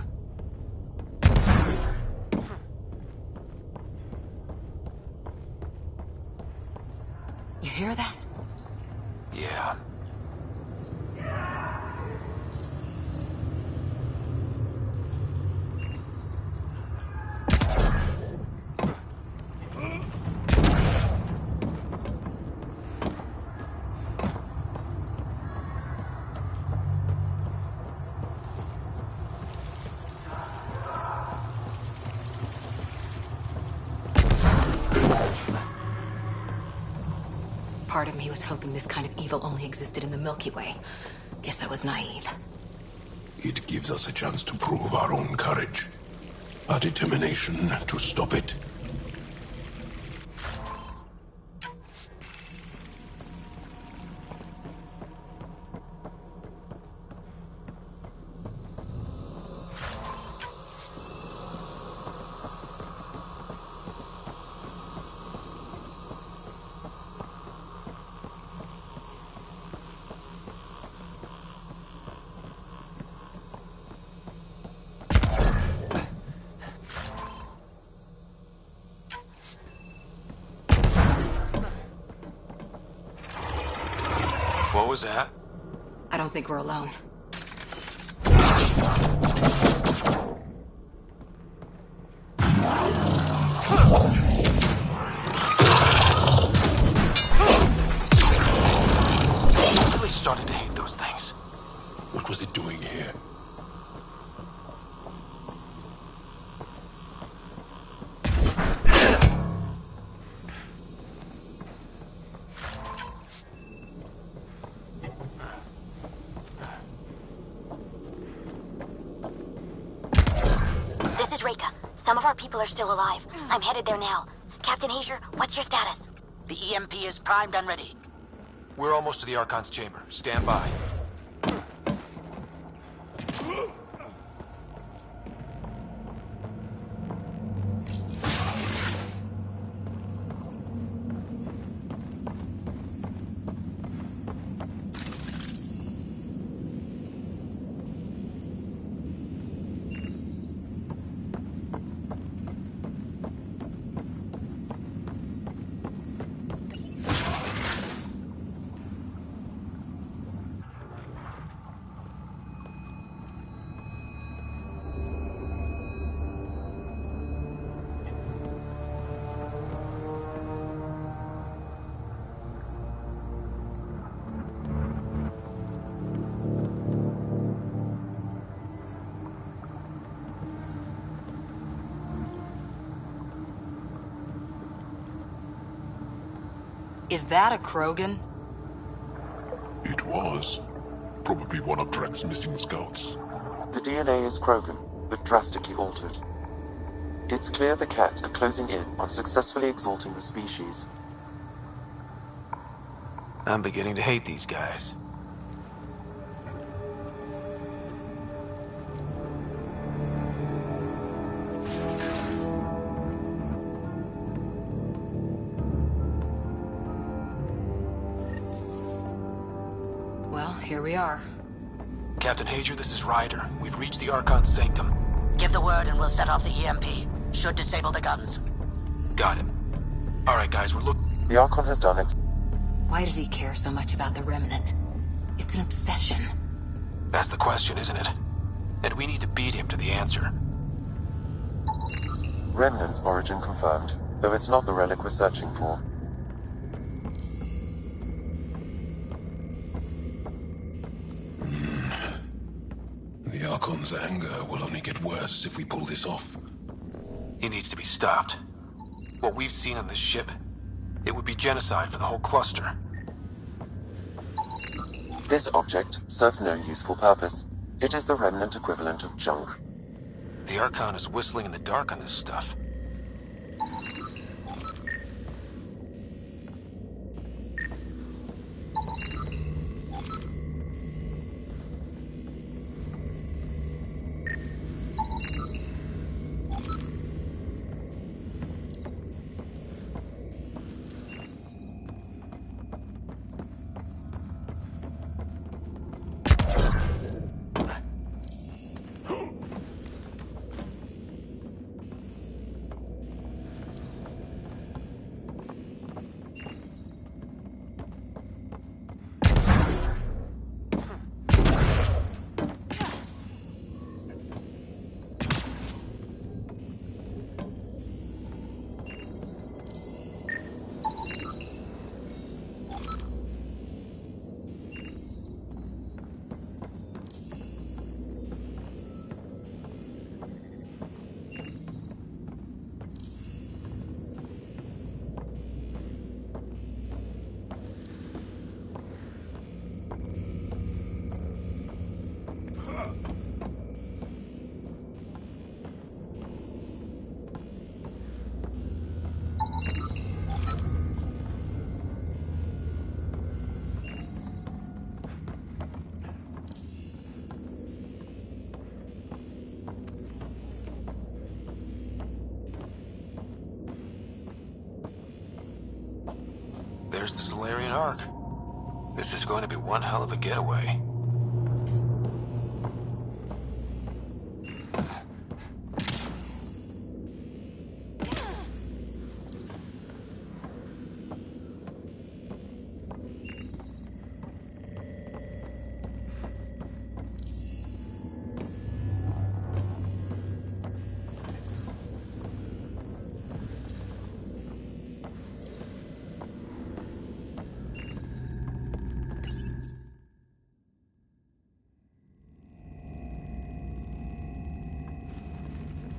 You hear that? Yeah. Part of me was hoping this kind of evil only existed in the Milky Way. Guess I was naive. It gives us a chance to prove our own courage. Our determination to stop it. What was that? I don't think we're alone. I'm really starting to hate those things. What was it doing here? Some of our people are still alive. I'm headed there now. Captain Hazer, what's your status? The EMP is primed and ready. We're almost to the Archon's chamber. Stand by. Is that a Krogan? It was. Probably one of Drax's missing scouts. The DNA is Krogan, but drastically altered. It's clear the Ket are closing in on successfully exalting the species. I'm beginning to hate these guys. Well, here we are. Captain Hager, this is Ryder. We've reached the Archon's sanctum. Give the word and we'll set off the EMP. Should disable the guns. Got it. All right, guys, we're looking... The Archon has done it. Why does he care so much about the Remnant? It's an obsession. That's the question, isn't it? And we need to beat him to the answer. Remnant origin confirmed, though it's not the relic we're searching for. The Archon's anger will only get worse if we pull this off. He needs to be stopped. What we've seen on this ship, it would be genocide for the whole cluster. This object serves no useful purpose. It is the Remnant equivalent of junk. The Archon is whistling in the dark on this stuff. There's the Solarian Ark. This is going to be one hell of a getaway.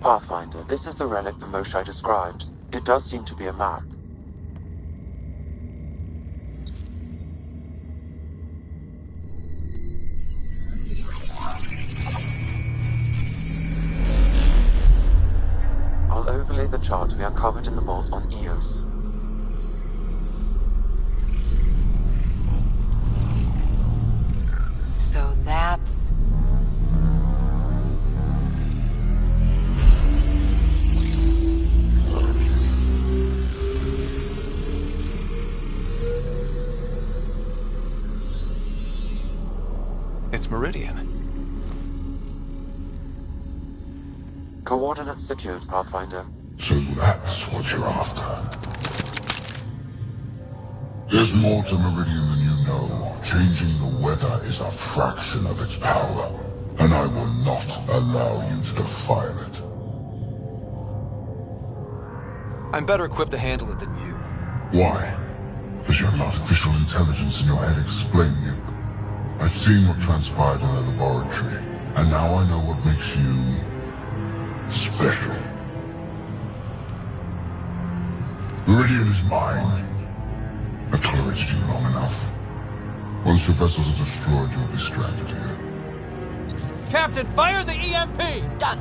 Pathfinder, this is the relic the Moshai described. It does seem to be a map. I'll overlay the chart we uncovered in the vault on Eos. So that's... It's Meridian. Coordinates secured, Pathfinder. So that's what you're after. There's more to Meridian than you know. Changing the weather is a fraction of its power, and I will not allow you to defile it. I'm better equipped to handle it than you. Why? Because you have artificial intelligence in your head explaining it. I've seen what transpired in the laboratory, and now I know what makes you... special. Meridian is mine. I've tolerated you long enough. Once your vessels are destroyed, you'll be stranded here. Captain, fire the EMP! Done.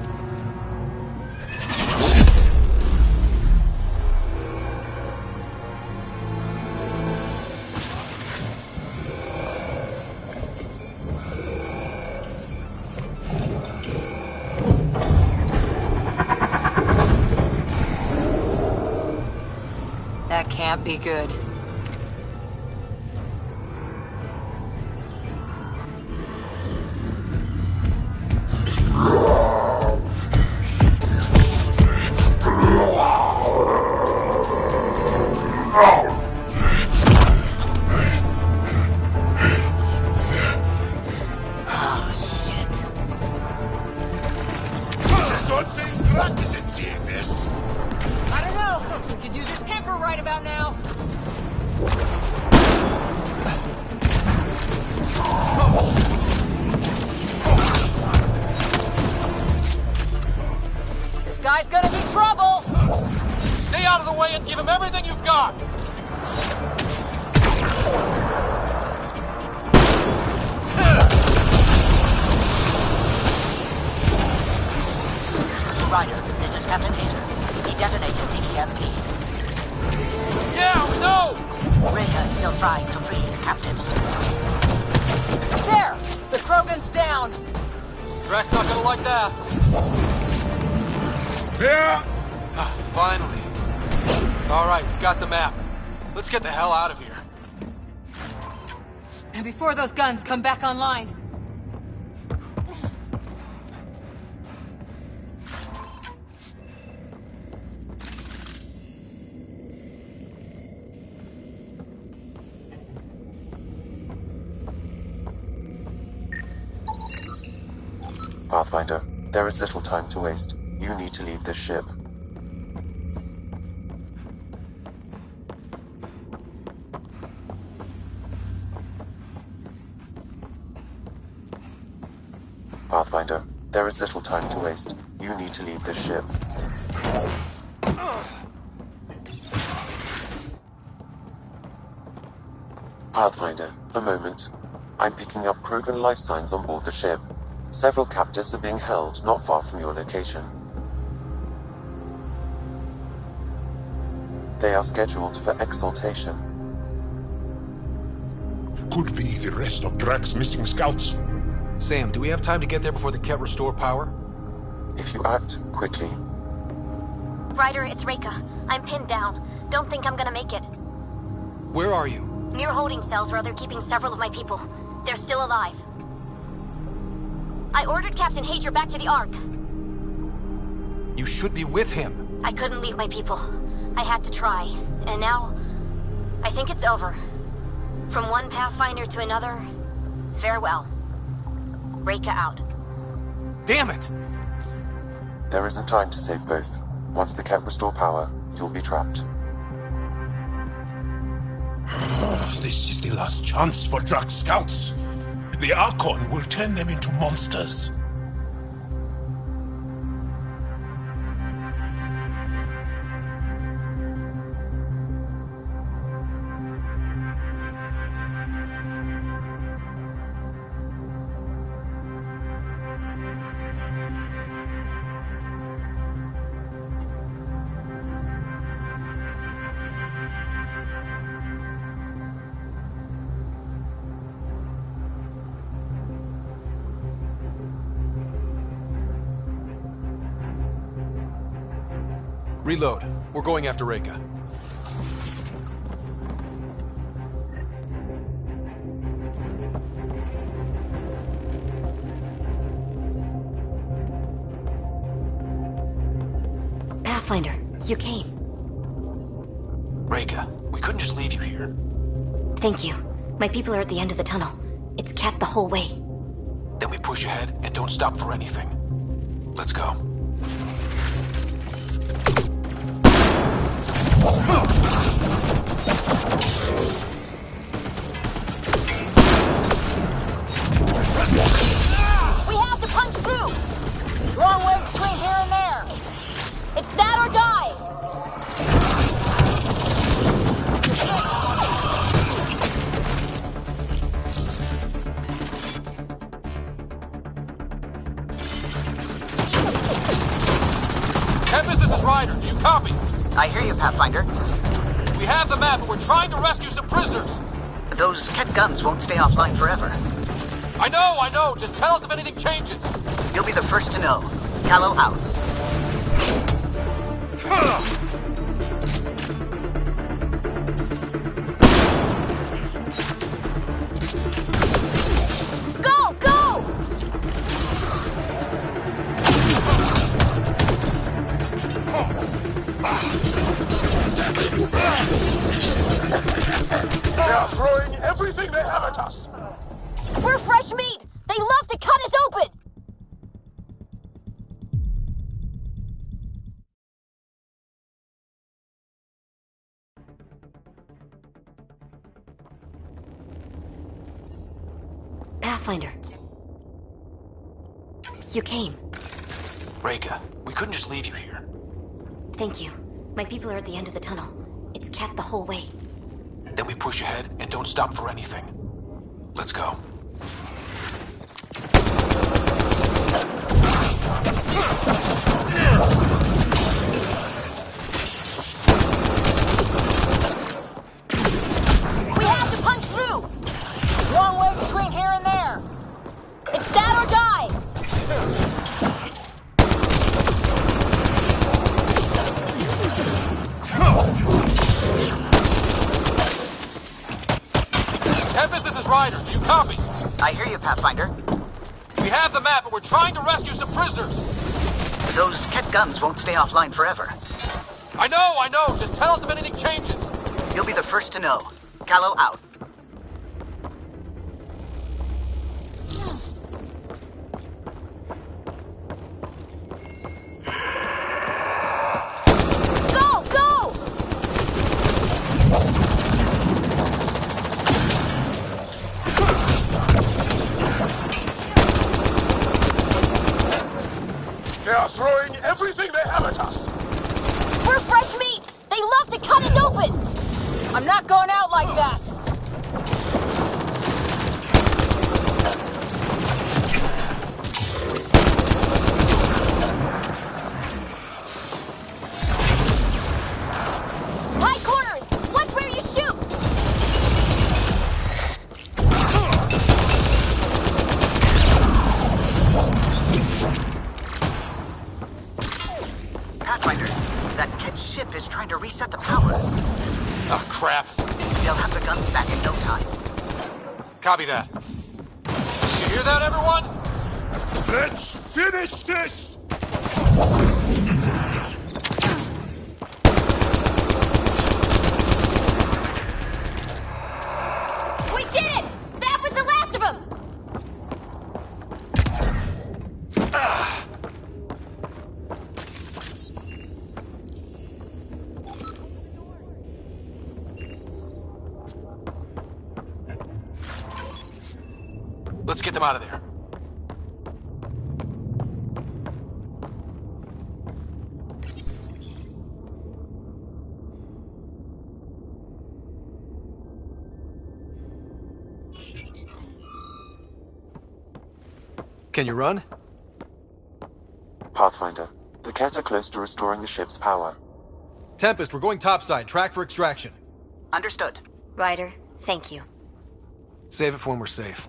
That can't be good. I don't know. We could use his temper right about now. This guy's gonna be trouble. Stay out of the way and give him everything you've got! Ryder, this is Captain Hazer. He detonated the EMP. Yeah, we know! Reka is still trying to free the captives. There! The Krogan's down. Drax's not gonna like that. Yeah! Finally. Alright, we got the map. Let's get the hell out of here. And before those guns come back online. Pathfinder, there is little time to waste. You need to leave this ship. Pathfinder, there is little time to waste. You need to leave this ship. Pathfinder, a moment. I'm picking up Krogan life signs on board the ship. Several captives are being held not far from your location. They are scheduled for exaltation. Could be the rest of Drax's missing scouts. Sam, do we have time to get there before the Ket restore power? If you act quickly. Ryder, it's Reka. I'm pinned down. Don't think I'm gonna make it. Where are you? Near holding cells where they're keeping several of my people. They're still alive. I ordered Captain Hager back to the Ark. You should be with him. I couldn't leave my people. I had to try. And now, I think it's over. From one Pathfinder to another, farewell. Reka out. Damn it! There isn't time to save both. Once the Ket restore power, you'll be trapped. This is the last chance for Drax scouts. The Archon will turn them into monsters. Reload. We're going after Reka. Pathfinder, you came. Reka, we couldn't just leave you here. Thank you. My people are at the end of the tunnel. It's Ket the whole way. Then we push ahead and don't stop for anything. Let's go. We have to punch through! Long way between here and there! It's that or die! Pathfinder. We have the map, but we're trying to rescue some prisoners. Those Ket guns won't stay offline forever. I know. Just tell us if anything changes. You'll be the first to know. Callow out. Go! Go! They are throwing everything they have at us! We're fresh meat! They love to cut us open! Pathfinder. You came. Reka, we couldn't just leave you here. Thank you. My people are at the end of the tunnel. It's Ket the whole way. Then we push ahead and don't stop for anything. Let's go. We have to punch through! Long way between here and there! It's that or die! Tempest, this is Ryder. Do you copy? I hear you, Pathfinder. We have the map, but we're trying to rescue some prisoners. Those Ket guns won't stay offline forever. I know. Just tell us if anything changes. You'll be the first to know. Callow out. Go! Go! They are throwing everything they have at us! We're fresh meat! They love to cut us open! I'm not going out like that! High corners! Watch where you shoot! Pathfinder, that Ket ship is trying to reset the power. Oh, crap. They'll have the guns back in no time. Copy that. You hear that, everyone? Let's finish this! We did it! That was the last of them! Let's get them out of there. Can you run? Pathfinder, the Ket are close to restoring the ship's power. Tempest, we're going topside. Track for extraction. Understood. Ryder, thank you. Save it for when we're safe.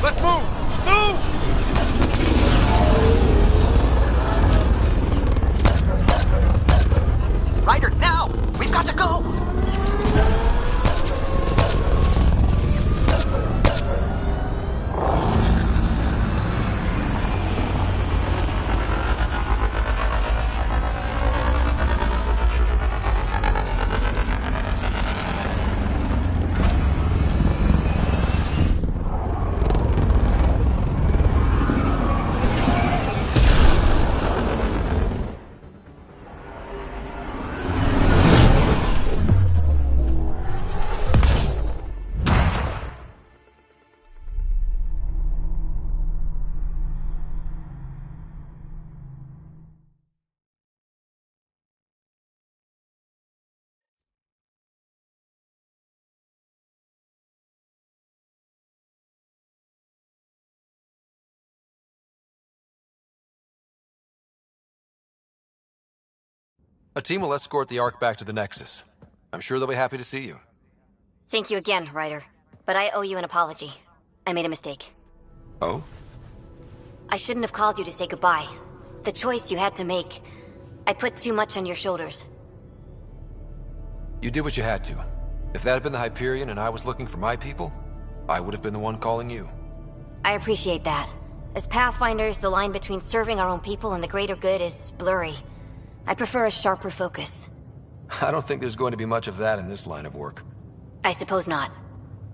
Let's move! Move! Ryder, now! A team will escort the Ark back to the Nexus. I'm sure they'll be happy to see you. Thank you again, Ryder. But I owe you an apology. I made a mistake. Oh? I shouldn't have called you to say goodbye. The choice you had to make. I put too much on your shoulders. You did what you had to. If that had been the Hyperion and I was looking for my people, I would have been the one calling you. I appreciate that. As Pathfinders, the line between serving our own people and the greater good is blurry. I prefer a sharper focus. I don't think there's going to be much of that in this line of work. I suppose not.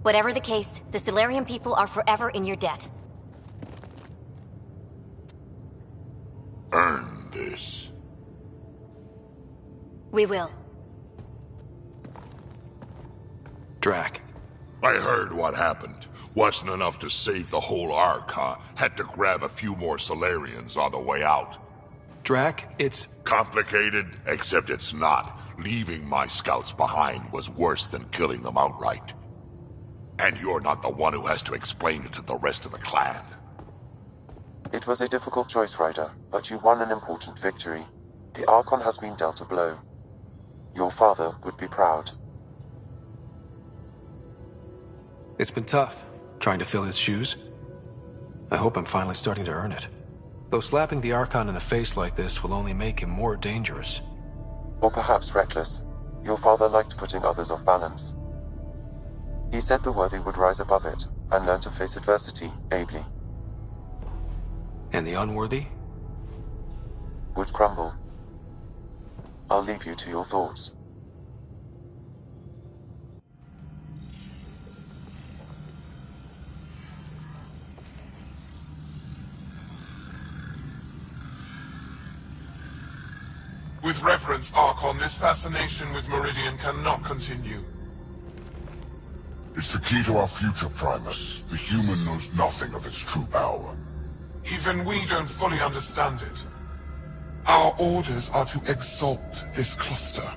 Whatever the case, the Solarian people are forever in your debt. Earn this. We will. Drac. I heard what happened. Wasn't enough to save the whole Ark, huh? Had to grab a few more Solarians on the way out. Drac, it's... complicated, except it's not. Leaving my scouts behind was worse than killing them outright. And you're not the one who has to explain it to the rest of the clan. It was a difficult choice, Ryder, but you won an important victory. The Archon has been dealt a blow. Your father would be proud. It's been tough, trying to fill his shoes. I hope I'm finally starting to earn it. Though slapping the Archon in the face like this will only make him more dangerous. Or perhaps reckless. Your father liked putting others off balance. He said the worthy would rise above it, and learn to face adversity ably. And the unworthy? Would crumble. I'll leave you to your thoughts. With reverence, Archon, this fascination with Meridian cannot continue. It's the key to our future, Primus. The human knows nothing of its true power. Even we don't fully understand it. Our orders are to exalt this cluster,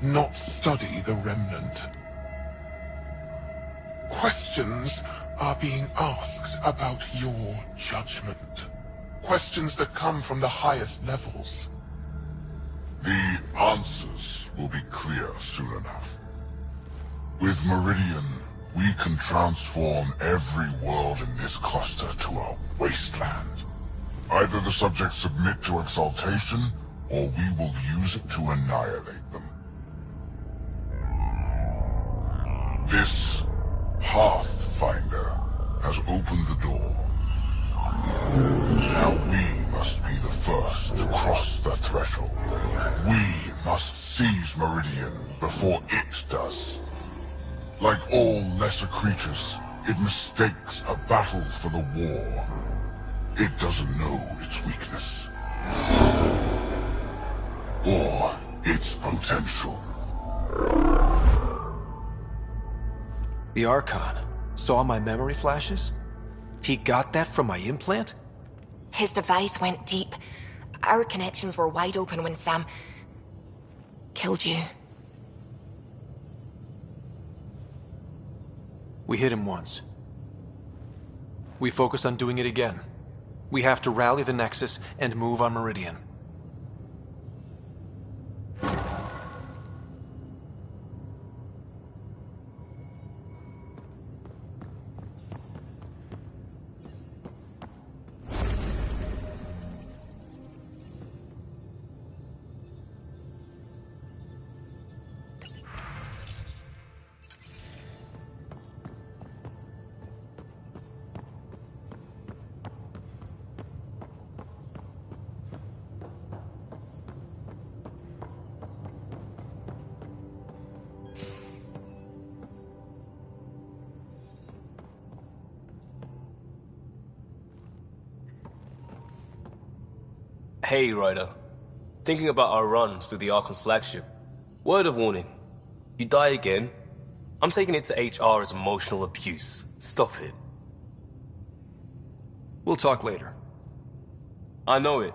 not study the remnant. Questions are being asked about your judgment. Questions that come from the highest levels. The answers will be clear soon enough. With Meridian, we can transform every world in this cluster to a wasteland. Either the subjects submit to exaltation, or we will use it to annihilate them. This Pathfinder has opened the door. Now we must be the first to cross the threshold. We must seize Meridian before it does. Like all lesser creatures, it mistakes a battle for the war. It doesn't know its weakness. Or its potential. The Archon saw my memory flashes? He got that from my implant? His device went deep. Our connections were wide open when Sam killed you. We hit him once. We focus on doing it again. We have to rally the Nexus and move on Meridian. Hey, Ryder. Thinking about our run through the Archon's flagship. Word of warning. You die again, I'm taking it to HR as emotional abuse. Stop it. We'll talk later. I know it.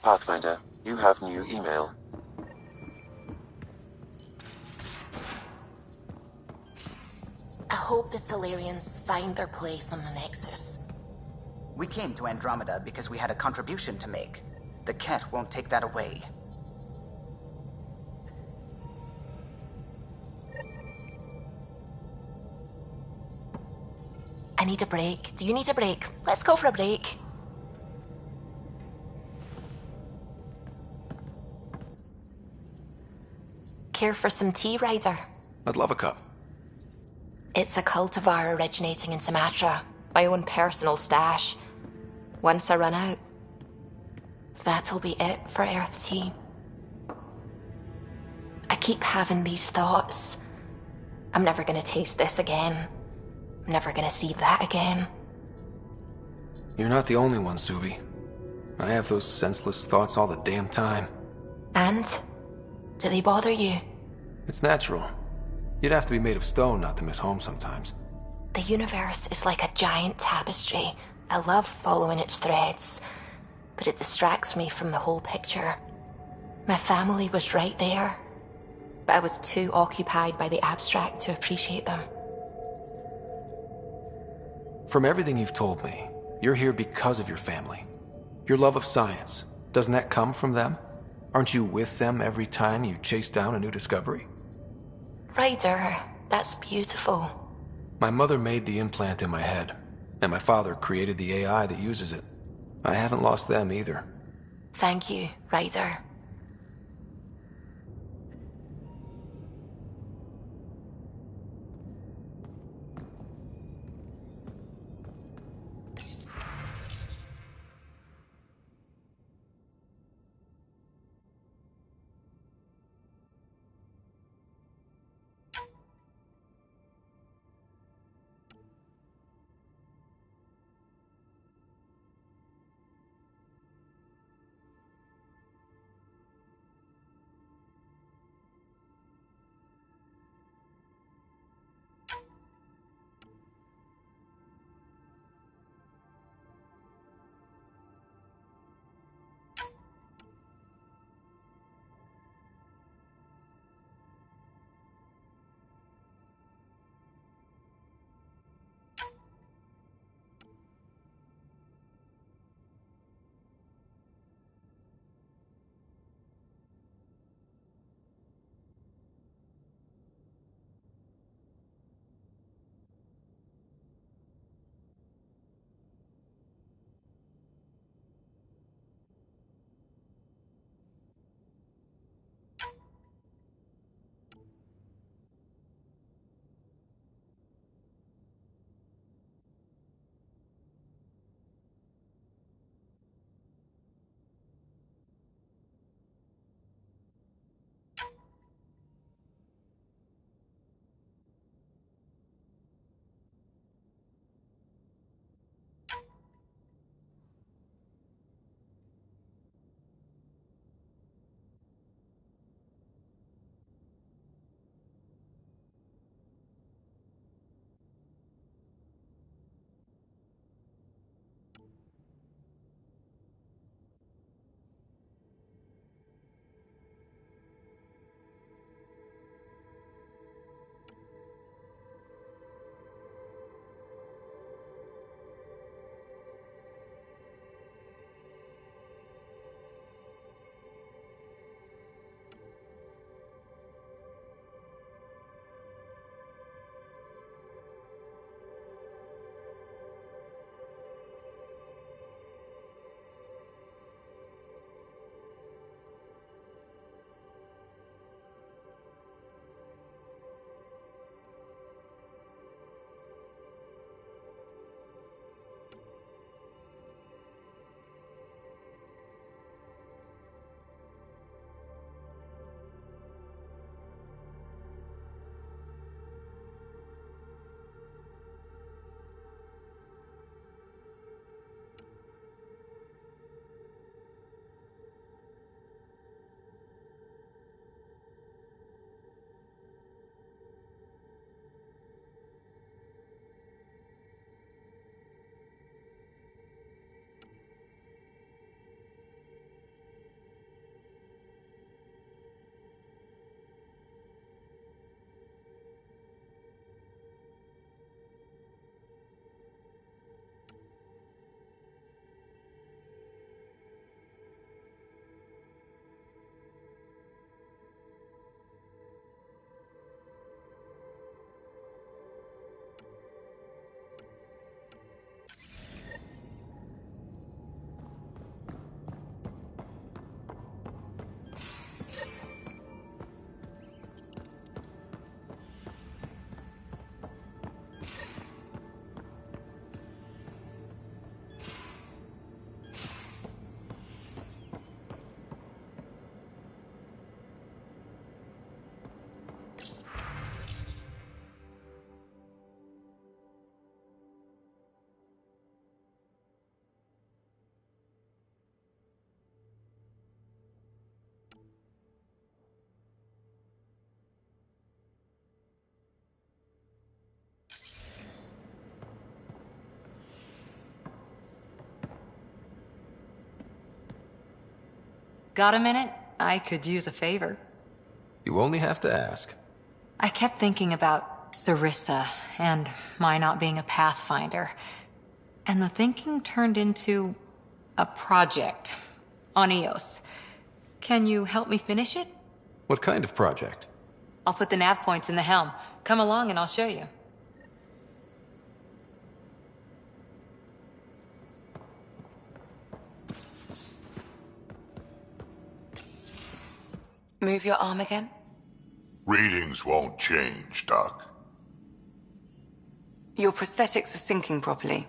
Pathfinder, you have new email. I hope the Solarians find their place on the Nexus. We came to Andromeda because we had a contribution to make. The Ket won't take that away. I need a break. Do you need a break? Let's go for a break. Care for some tea, Ryder? I'd love a cup. It's a cultivar originating in Sumatra. My own personal stash. Once I run out, that'll be it for Earth tea. I keep having these thoughts. I'm never gonna taste this again. I'm never gonna see that again. You're not the only one, Suvi. I have those senseless thoughts all the damn time. And? Do they bother you? It's natural. You'd have to be made of stone not to miss home sometimes. The universe is like a giant tapestry. I love following its threads, but it distracts me from the whole picture. My family was right there, but I was too occupied by the abstract to appreciate them. From everything you've told me, you're here because of your family. Your love of science, doesn't that come from them? Aren't you with them every time you chase down a new discovery? Ryder, that's beautiful. My mother made the implant in my head, and my father created the AI that uses it. I haven't lost them either. Thank you, Ryder. Got a minute? I could use a favor. You only have to ask. I kept thinking about Sarissa and my not being a Pathfinder. And the thinking turned into a project on Eos. Can you help me finish it? What kind of project? I'll put the nav points in the helm. Come along and I'll show you. Move your arm again. Readings won't change, Doc. Your prosthetics are syncing properly.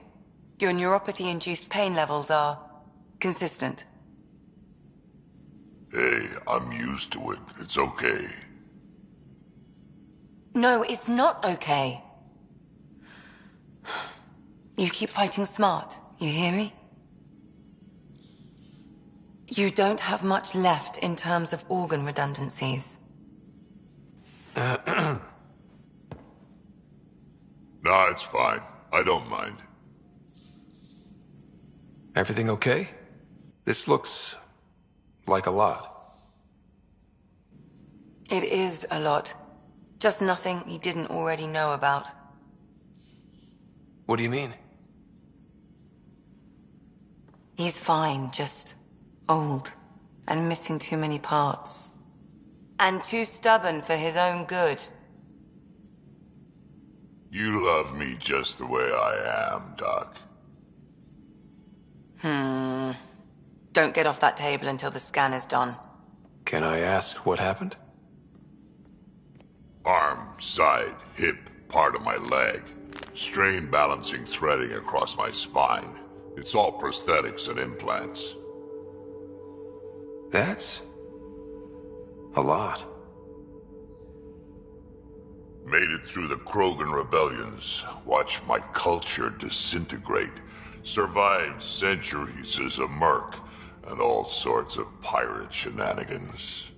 Your neuropathy-induced pain levels are consistent. Hey, I'm used to it. It's okay. No, it's not okay. You keep fighting smart, you hear me? You don't have much left in terms of organ redundancies. Nah, it's fine. I don't mind. Everything okay? This looks like a lot. It is a lot. Just nothing he didn't already know about. What do you mean? He's fine, just old and missing too many parts. And too stubborn for his own good. You love me just the way I am, Doc. Don't get off that table until the scan is done. Can I ask what happened? Arm, side, hip, part of my leg. Strain balancing threading across my spine. It's all prosthetics and implants. That's a lot. Made it through the Krogan rebellions. Watched my culture disintegrate. Survived centuries as a merc. And all sorts of pirate shenanigans.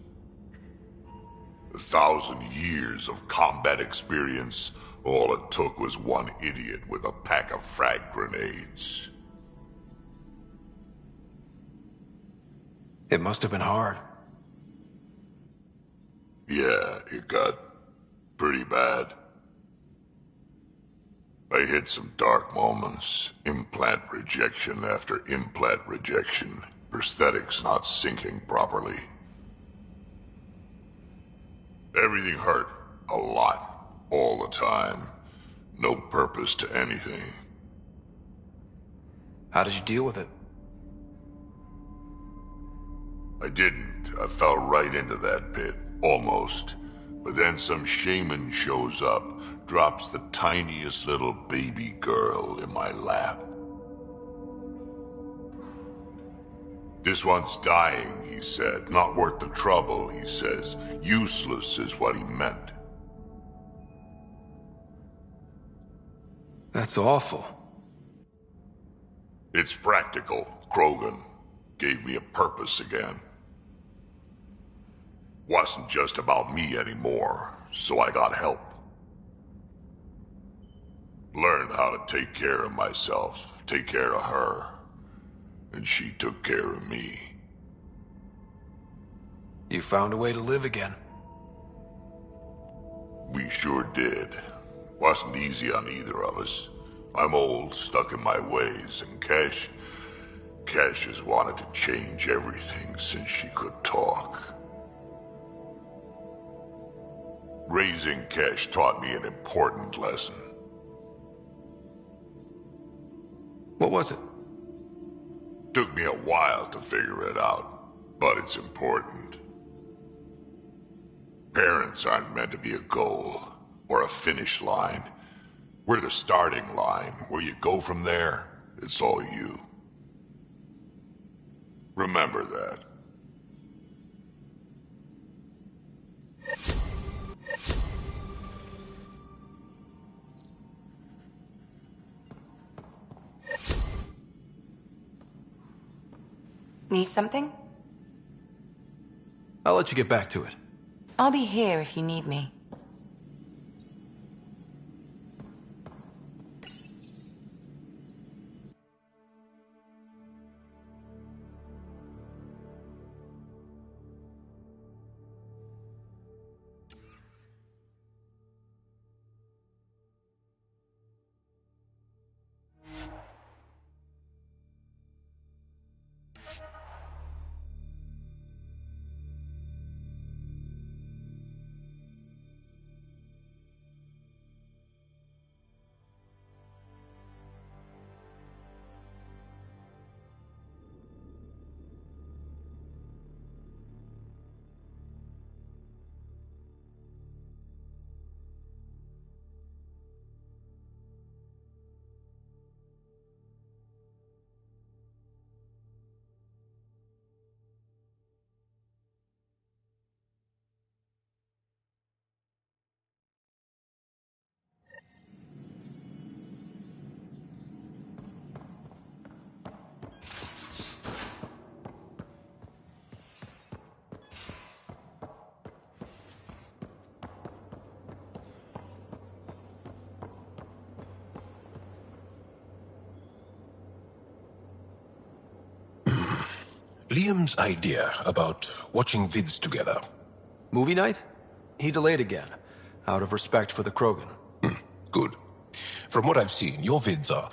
1,000 years of combat experience. All it took was one idiot with a pack of frag grenades. It must have been hard. Yeah, it got pretty bad. I hit some dark moments. Implant rejection after implant rejection. Prosthetics not syncing properly. Everything hurt. A lot. All the time. No purpose to anything. How did you deal with it? I didn't. I fell right into that pit. Almost. But then some shaman shows up, drops the tiniest little baby girl in my lap. This one's dying, he said. Not worth the trouble, he says. Useless is what he meant. That's awful. It's practical. Krogan gave me a purpose again. Wasn't just about me anymore, so I got help. Learned how to take care of myself, take care of her. And she took care of me. You found a way to live again. We sure did. Wasn't easy on either of us. I'm old, stuck in my ways, and Cash has wanted to change everything since she could talk. Raising Cash taught me an important lesson. What was it? Took me a while to figure it out, but it's important. Parents aren't meant to be a goal or a finish line. We're the starting line. Where you go from there, it's all you. Remember that. Need something? I'll let you get back to it. I'll be here if you need me. Liam's idea about watching vids together. Movie night? He delayed again, out of respect for the Krogan. Good. From what I've seen, your vids are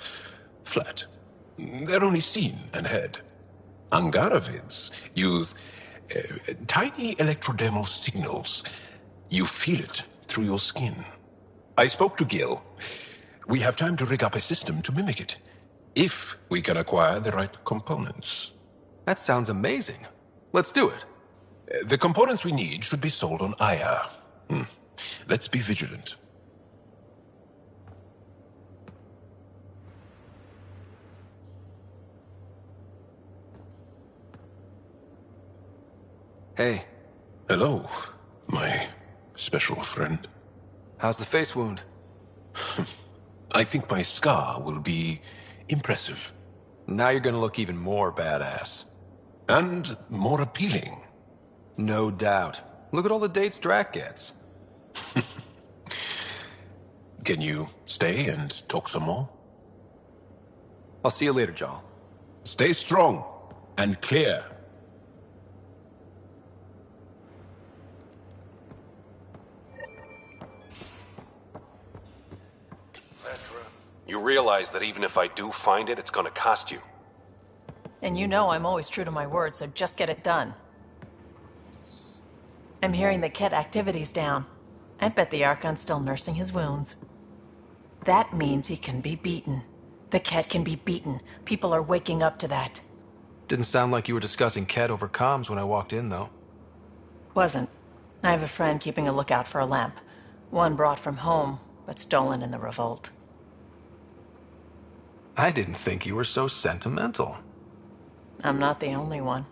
flat. They're only seen and heard. Angara vids use tiny electrodermal signals. You feel it through your skin. I spoke to Gil. We have time to rig up a system to mimic it, if we can acquire the right components. That sounds amazing. Let's do it. The components we need should be sold on Aya. Let's be vigilant. Hey. Hello, my special friend. How's the face wound? I think my scar will be impressive. Now you're gonna look even more badass. And more appealing. No doubt. Look at all the dates Drac gets. Can you stay and talk some more? I'll see you later, Jarl. Stay strong and clear. You realize that even if I do find it, it's gonna cost you. And you know I'm always true to my word, so just get it done. I'm hearing the Ket activity's down. I bet the Archon's still nursing his wounds. That means he can be beaten. The Ket can be beaten. People are waking up to that. Didn't sound like you were discussing Ket over comms when I walked in, though. Wasn't. I have a friend keeping a lookout for a lamp. One brought from home, but stolen in the revolt. I didn't think you were so sentimental. I'm not the only one.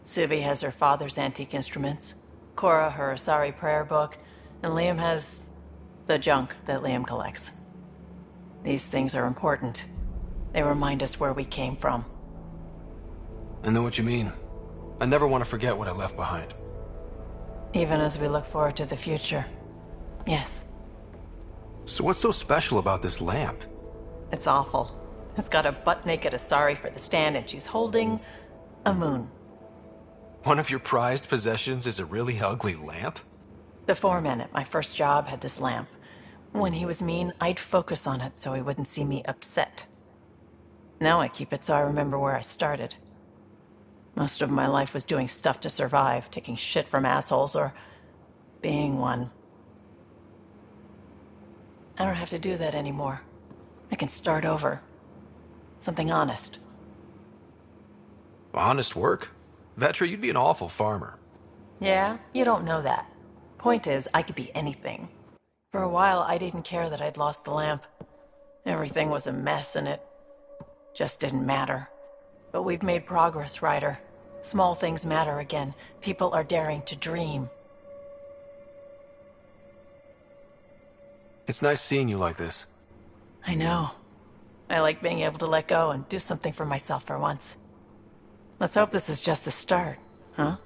Suvi has her father's antique instruments, Cora her Asari prayer book, and Liam has the junk that Liam collects. These things are important. They remind us where we came from. I know what you mean. I never want to forget what I left behind. Even as we look forward to the future. Yes. So what's so special about this lamp? It's awful. It's got a butt-naked Asari for the stand, and she's holding a moon. One of your prized possessions is a really ugly lamp? The foreman at my first job had this lamp. When he was mean, I'd focus on it so he wouldn't see me upset. Now I keep it so I remember where I started. Most of my life was doing stuff to survive, taking shit from assholes, or being one. I don't have to do that anymore. I can start over. Something honest. Honest work? Vetra, you'd be an awful farmer. Yeah, you don't know that. Point is, I could be anything. For a while, I didn't care that I'd lost the lamp. Everything was a mess and it just didn't matter. But we've made progress, Ryder. Small things matter again. People are daring to dream. It's nice seeing you like this. I know. I like being able to let go and do something for myself for once. Let's hope this is just the start, huh?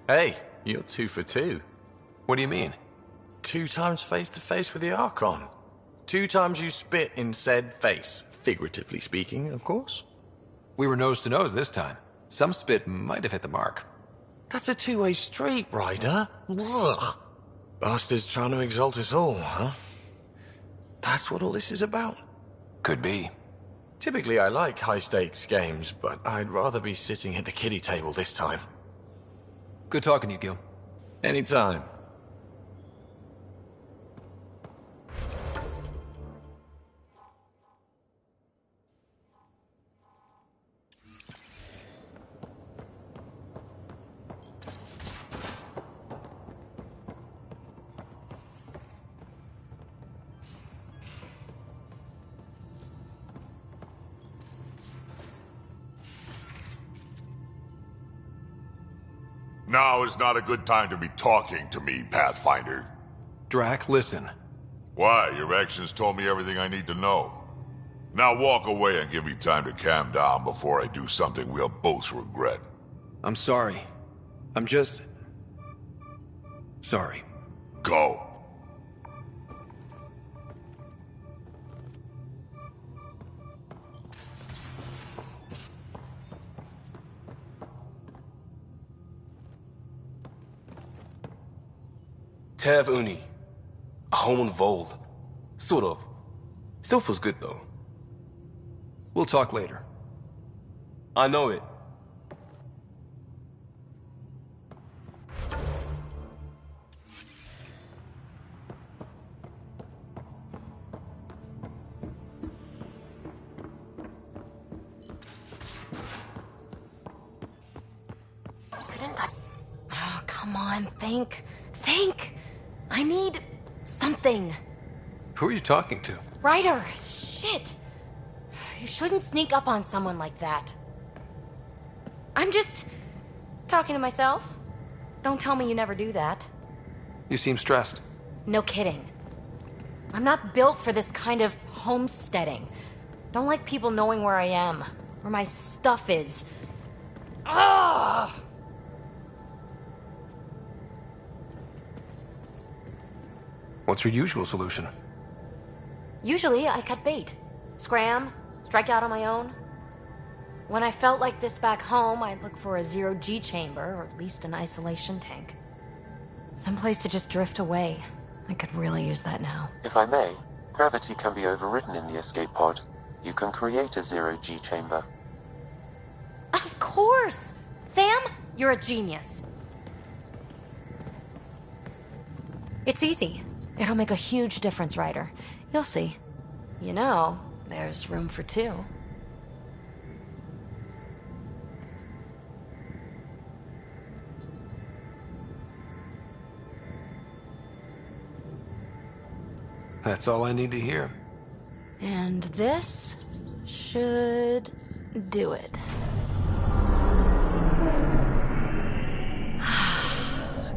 Hey, you're 2 for 2. What do you mean? 2 times face-to-face with the Archon. 2 times you spit in said face. Figuratively speaking, of course. We were nose to nose this time. Some spit might have hit the mark. That's a two-way street, Ryder. Ugh. Bastard's trying to exalt us all, huh? That's what all this is about? Could be. Typically I like high-stakes games, but I'd rather be sitting at the kiddie table this time. Good talking to you, Gil. Anytime. Now is not a good time to be talking to me, Pathfinder. Drac, listen. Why? Your actions told me everything I need to know. Now walk away and give me time to calm down before I do something we'll both regret. I'm sorry. I'm just... sorry. Go. Tev Uni. A home on Vold. Sort of. Still feels good, though. We'll talk later. I know it. Couldn't I... Oh, come on, think. Think! I need... something. Who are you talking to? Ryder! Shit! You shouldn't sneak up on someone like that. I'm just... talking to myself. Don't tell me you never do that. You seem stressed. No kidding. I'm not built for this kind of homesteading. Don't like people knowing where I am, where my stuff is. Ugh! What's your usual solution? Usually, I cut bait. Scram, strike out on my own. When I felt like this back home, I'd look for a zero-G chamber, or at least an isolation tank. Someplace to just drift away. I could really use that now. If I may, gravity can be overridden in the escape pod. You can create a zero-G chamber. Of course! Sam, you're a genius. It's easy. It'll make a huge difference, Ryder. You'll see. You know, there's room for two. That's all I need to hear. And this should do it.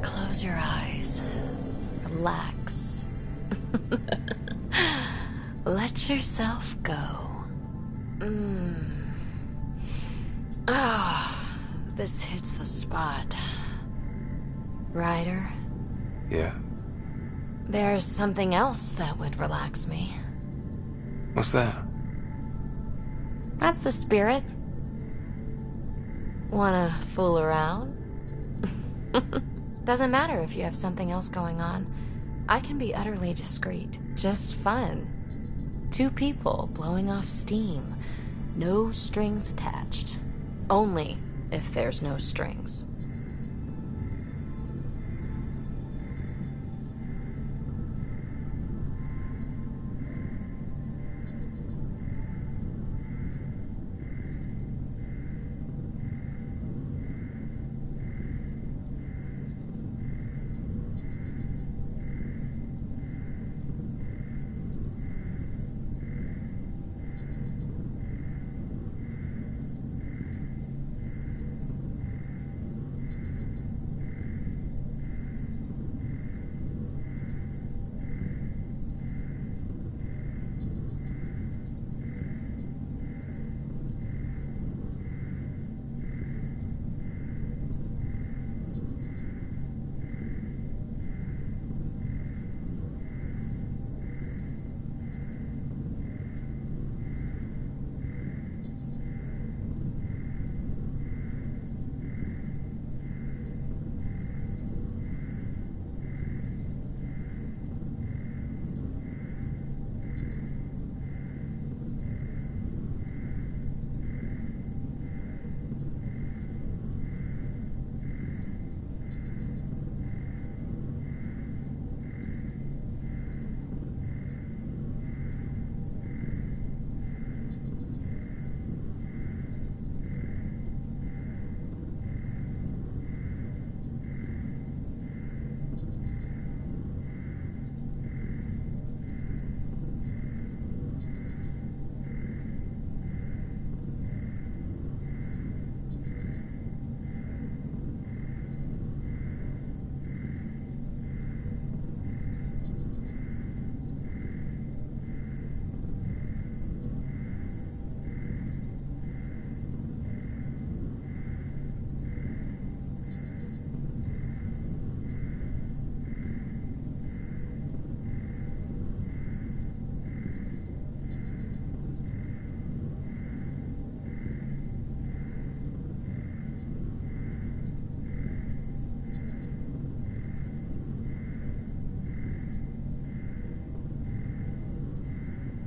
Close your eyes. Relax. Let yourself go. This hits the spot. Ryder? Yeah? There's something else that would relax me. What's that? That's the spirit. Wanna fool around? Doesn't matter if you have something else going on. I can be utterly discreet. Just fun. Two people blowing off steam. No strings attached. Only if there's no strings.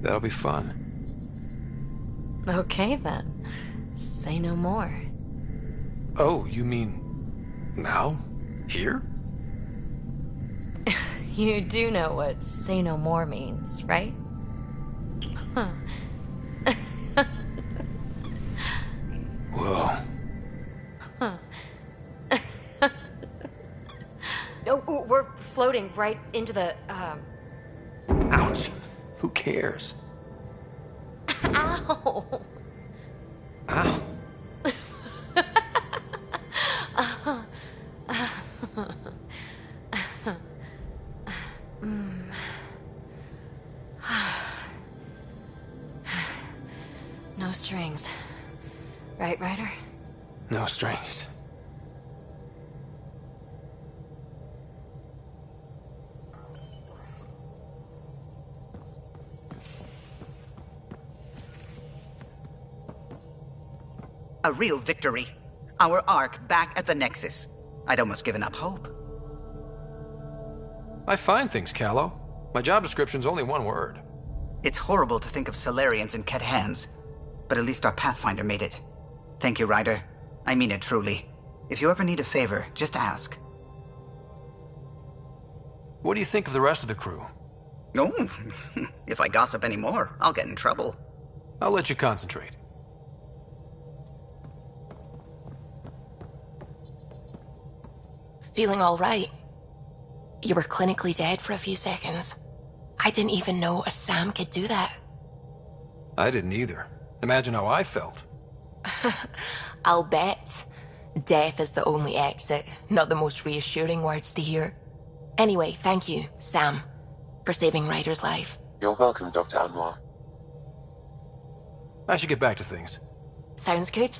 That'll be fun. Okay then. Say no more. Oh, you mean... now? Here? You do know what say no more means, right? Huh. Whoa. Huh. Oh, we're floating right into the, Ouch. Who cares? Ow! Ow. No strings. Right, Ryder? No strings. A real victory. Our Ark back at the Nexus. I'd almost given up hope. I find things, Callow. My job description's only one word. It's horrible to think of Solarians in Ket hands, but at least our Pathfinder made it. Thank you, Ryder. I mean it truly. If you ever need a favor, just ask. What do you think of the rest of the crew? Oh, if I gossip anymore, I'll get in trouble. I'll let you concentrate. Feeling all right? You were clinically dead for a few seconds. I didn't even know a Sam could do that. I didn't either. Imagine how I felt. I'll bet. Death is the only exit, not the most reassuring words to hear. Anyway, thank you, Sam, for saving Ryder's life. You're welcome, Dr. Anwar. I should get back to things. Sounds good.